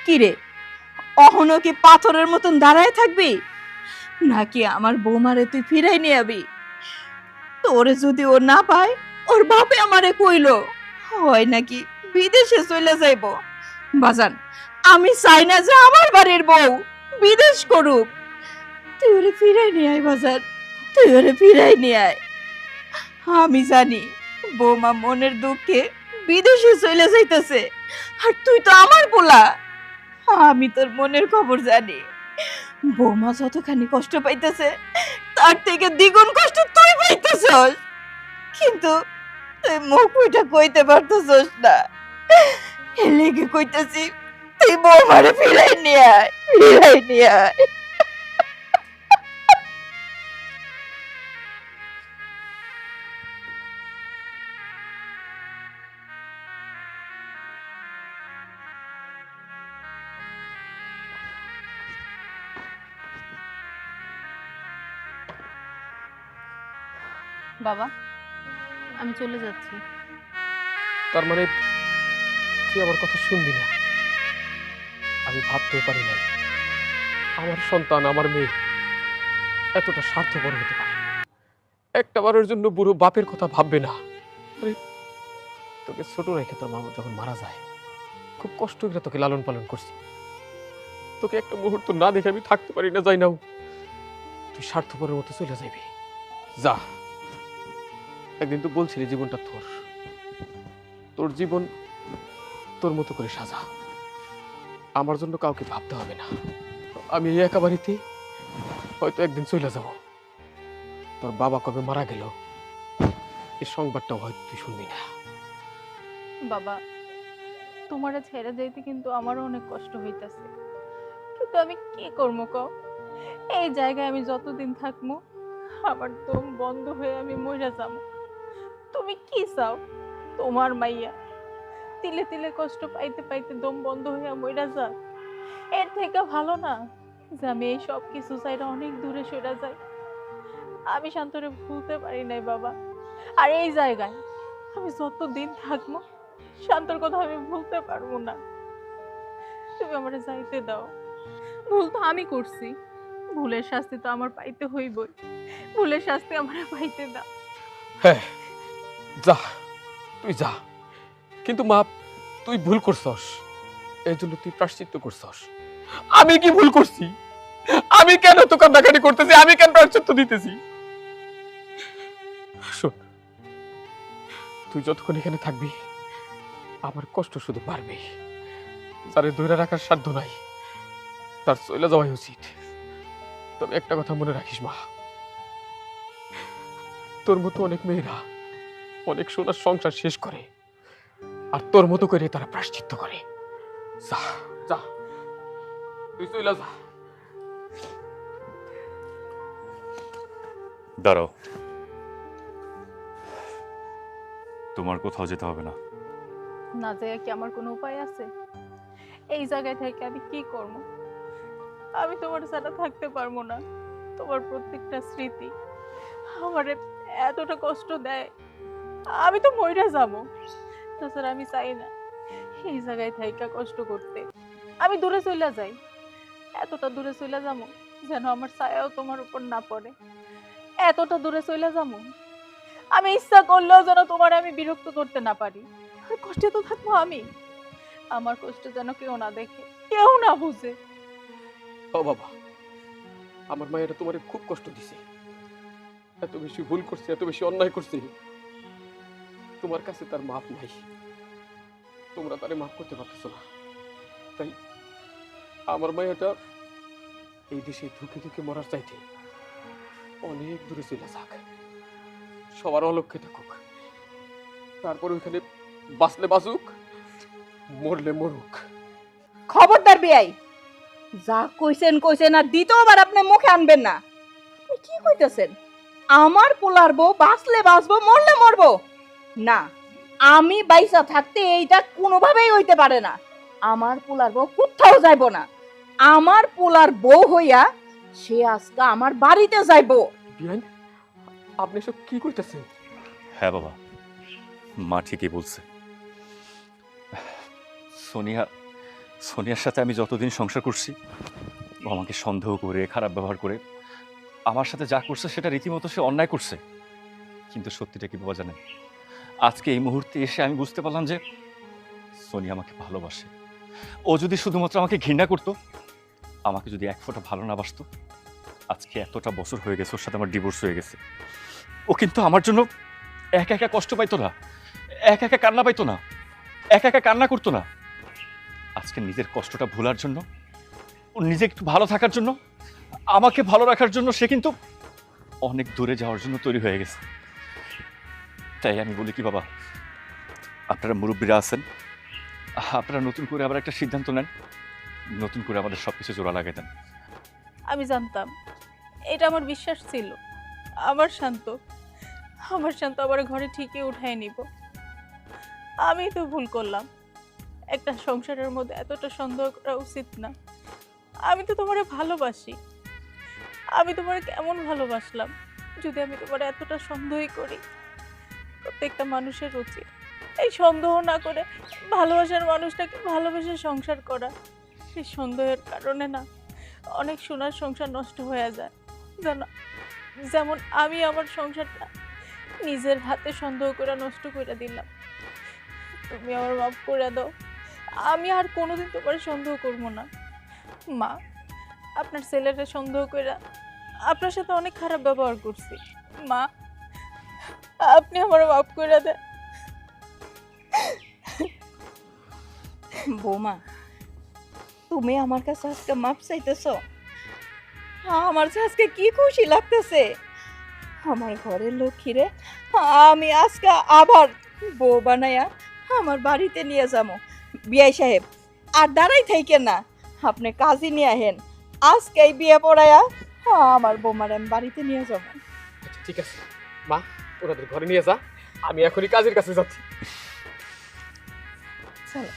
কিরে, অহনো কি পাথরের মতন দাঁড়ায় থাকবি, নাকি আমার বৌমারে তুই ফিরাই নিয়ে যাবি? তোরে যদি ও না পায়, ওর বাপে আমারে কইলো হয় নাকি বিদেশে চলে যাইব। বাজান, আমি চাই না যে আমার বাড়ির বউ বিদেশ করুক। তুই ওরে ফিরাই নিয়ে আয় বাজান, তুই ওরে ফিরাই নিয়ে আয়। আমি জানি বৌমা মনের দুঃখে বিদেশে চলে যাইতেছে, আর তুই তো আমার পোলা, আমি তোর মনের খবর জানি। বৌমা যতখানি কষ্ট পাইতেছে তার থেকে দ্বিগুণ কষ্ট তুই পাইতেছস, কিন্তু তুই মুখ উইটা কইতে পারতেছস না। এর লেগে কইতেছি তুই বৌমারে ফিরাই নিয়ে আয়, ফিরাই নিয়ে আয়। বাবা, আমি চলে যাচ্ছি। তার মানে তুই আমার কথা শুনবি না? আমি ভাবতেও পারি নাই আমার সন্তান, আমার মেয়ে এতটা স্বার্থপর হতে পারে। একটা বারের জন্য বুড়ো বাপের কথা ভাববে না। আরে, তোকে ছোট রেখে তোর মামা যখন মারা যায় খুব কষ্ট করে তোকে লালন পালন করছি। তোকে একটা মুহূর্ত না দেখে আমি থাকতে পারি না, যাই নাও। তুই স্বার্থপরের মতো চলে যাবি, যা। একদিন তো বলছিলি জীবনটা তোর, তোর জীবন তোর মতো করে সাজা। আমার জন্য কাউকে ভাবতে হবে না। আমি এই একা বাড়িতে হয়তো একদিন চলে যাব। তোর বাবা কবে মারা গেল এই সংবাদটাও হয়তো তুই শুনবি না। বাবা, তোমারে ছেড়ে যাইতে কিন্তু আমারও অনেক কষ্ট হইতাছে, কিন্তু আমি কি করবো কও? এই জায়গায় আমি যতদিন থাকবো আমার দম বন্ধ হয়ে আমি মরে যাব। তুমি কি চাও? তোমার মাইয়া তিলে তিলে কষ্ট পাইতে পাইতে দম বন্ধ হয়ে মরে যা? এর থেকে ভালো না যে আমি এই সব কিছু চাইরা অনেক দূরে সরে যাই। আমি শান্তরে ভুলতে পারি নাই বাবা, আর এই জায়গায় আমি যতদিন থাকবো শান্তর কথা আমি ভুলতে পারবো না। তুমি আমার যাইতে দাও। ভুল তো আমি করছি, ভুলের শাস্তি তো আমার পাইতে হইবই। ভুলের শাস্তি আমার পাইতে দাও। হ্যাঁ, যা, তুই যা। কিন্তু মা, তুই ভুল করছস, এই জন্য তুই প্রায়শ্চিত্ত করছস। আমি কি ভুল করছি? আমি কেন তো কান্নাকাটি করতেছি? আমি কেন প্রায়শ্চিত্ত দিতেছি? শোন, তুই যতক্ষণ এখানে থাকবি আমার কষ্ট শুধু বাড়বে। যারে ধরে রাখার সাধ্য নাই তার চলে যাওয়াই উচিত। তবে একটা কথা মনে রাখিস মা, তোর মতো অনেক মেয়েরা অনেক সোনার সংসার শেষ করে, আর তোর মতো করে তারা প্রায়শ্চিত্ত করে। যা যা, তুই চলে যা। দাঁড়াও, তোমার কোথাও যেতে হবে না। না যায় কি আমার কোনো উপায় আছে? এই জায়গায় থেকে আমি কি করব? আমি তোমার ছাড়া থাকতে পারবো না। তোমার প্রত্যেকটা স্মৃতি আমারে এতটা কষ্ট দেয়, আমি তো মইরা যাব। তাছাড়া আমি চাই না এই জায়গায় থাইকা কষ্ট করতে। আমি দূরে চলে যাই, এতটা দূরে চলে যাবো যেন আমার ছায়াও তোমার উপর না পড়ে। এতটা দূরে চলে যাবো আমি ইচ্ছা করলেও যেন তোমার আমি বিরক্ত করতে না পারি। আর কষ্টে তো থাকবো আমি, আমার কষ্ট যেন কেউ না দেখে, কেউ না বুঝে। ও বাবা, আমার মায়েরা তোমার খুব কষ্ট দিছে, এত বেশি ভুল করছে, এত বেশি অন্যায় করছে। তোমার কাছে তার মাপ নাই, তোমরা তারে মাফ করতে পারতেছ না। তাই আমার মায়েরা এই দেশে ধুকে ধুকে মরার চাইতে অনেক দূরে চলে যাক, সবার অলক্ষ্যে থাকুক। তারপর ওইখানে বাঁচলে বাঁচুক, মরলে মরুক। খবরদার বিয়াই, যা কইছেন কইছেন, আর দ্বিতীয়বার আপনি মুখে আনবেন না। আপনি কি কইতেছেন? আমার পোলার বউ বাঁচলে বাঁচবো, মরলে মরবো না। আমি বাইসা থাকতে এইটা কোনোভাবেই হইতে পারে না। আমার পোলার বউ কোথাও যাইব না। আমার পোলার বউ হইয়া সে আজকে আমার বাড়িতে যাইব। বিয়ান, আপনি সব কি কইতেছেন? হ্যাঁ বাবা, মা ঠিকই বলছে। সোনিয়ার সাথে আমি যতদিন সংসার করছি, ও আমাকে সন্দেহ করে, খারাপ ব্যবহার করে আমার সাথে যা করছে সেটা রীতিমতো সে অন্যায় করছে। কিন্তু সত্যিটা কি বাবা জানেন, আজকে এই মুহূর্তে এসে আমি বুঝতে পারলাম যে সোনিয়া আমাকে ভালোবাসে। ও যদি শুধুমাত্র আমাকে ঘৃণা করতো, আমাকে যদি এক ফোঁটা ভালো না বাসতো, আজকে এতটা বছর হয়ে গেছে ওর সাথে আমার ডিভোর্স হয়ে গেছে, ও কিন্তু আমার জন্য একা একা কষ্ট পাইতো না, একা একা কান্না পাইতো না, একা একা কান্না করতো না। আজকে নিজের কষ্টটা ভোলার জন্য, ও নিজে একটু ভালো থাকার জন্য, আমাকে ভালো রাখার জন্য সে কিন্তু অনেক দূরে যাওয়ার জন্য তৈরি হয়ে গেছে। তাই আমি বলি কি বাবা, আপনারা মুরব্বীরা আছেন, আপনারা নতুন করে আবার একটা সিদ্ধান্ত নেন, নতুন করে আমাদের সবকিছু জোড়া লাগিয়ে দেন। আমি জানতাম, এটা আমার বিশ্বাস ছিল। আমার শান্ত আবার ঘরে ঠিকই উঠাই নিব। আমি তো ভুল করলাম, একটা সংসারের মধ্যে এতটা সন্দেহ করা উচিত না। আমি তো তোমারে ভালোবাসি, আমি তোমারে কেমন ভালোবাসলাম যদি আমি তোমার এতটা সন্দেহই করি। প্রত্যেকটা মানুষের উচিত এই সন্দেহ না করে ভালোবাসার মানুষটাকে ভালোবেসে সংসার করা। এই সন্দেহের কারণে না অনেক সোনার সংসার নষ্ট হয়ে যায় জানো। যেমন আমি আমার সংসারটা নিজের হাতে সন্দেহ করে নষ্ট করে দিলাম। তুমি আমার মাফ করে দাও, আমি আর কোনোদিন তোমার সন্দেহ করবো না। মা, আপনার ছেলেটা সন্দেহ করে আপনার সাথে অনেক খারাপ ব্যবহার করছি। মা, আপনি আমার মাফ করে দেন। বৌমা, তুমি আমার কাছে আজকে মাপ চাইতেছো? আমার যে আজকে কি খুশি লাগতেছে। আমার ঘরের লক্ষ্মীরে আমি আজকে আবার বউ বানাইয়া আমার বাড়িতে নিয়ে যাবো। বিয়াই সাহেব, আর দাঁড়াই থাইকে না, আপনি কাজী নিয়ে আহেন। আজকেই বিয়ে পড়াইয়া আমার বৌমার আমি বাড়িতে নিয়ে যাবো। আচ্ছা ঠিক আছে মা, ওনাদের ঘরে নিয়ে যা, আমি এখনই কাজের কাছে যাচ্ছি। চলো।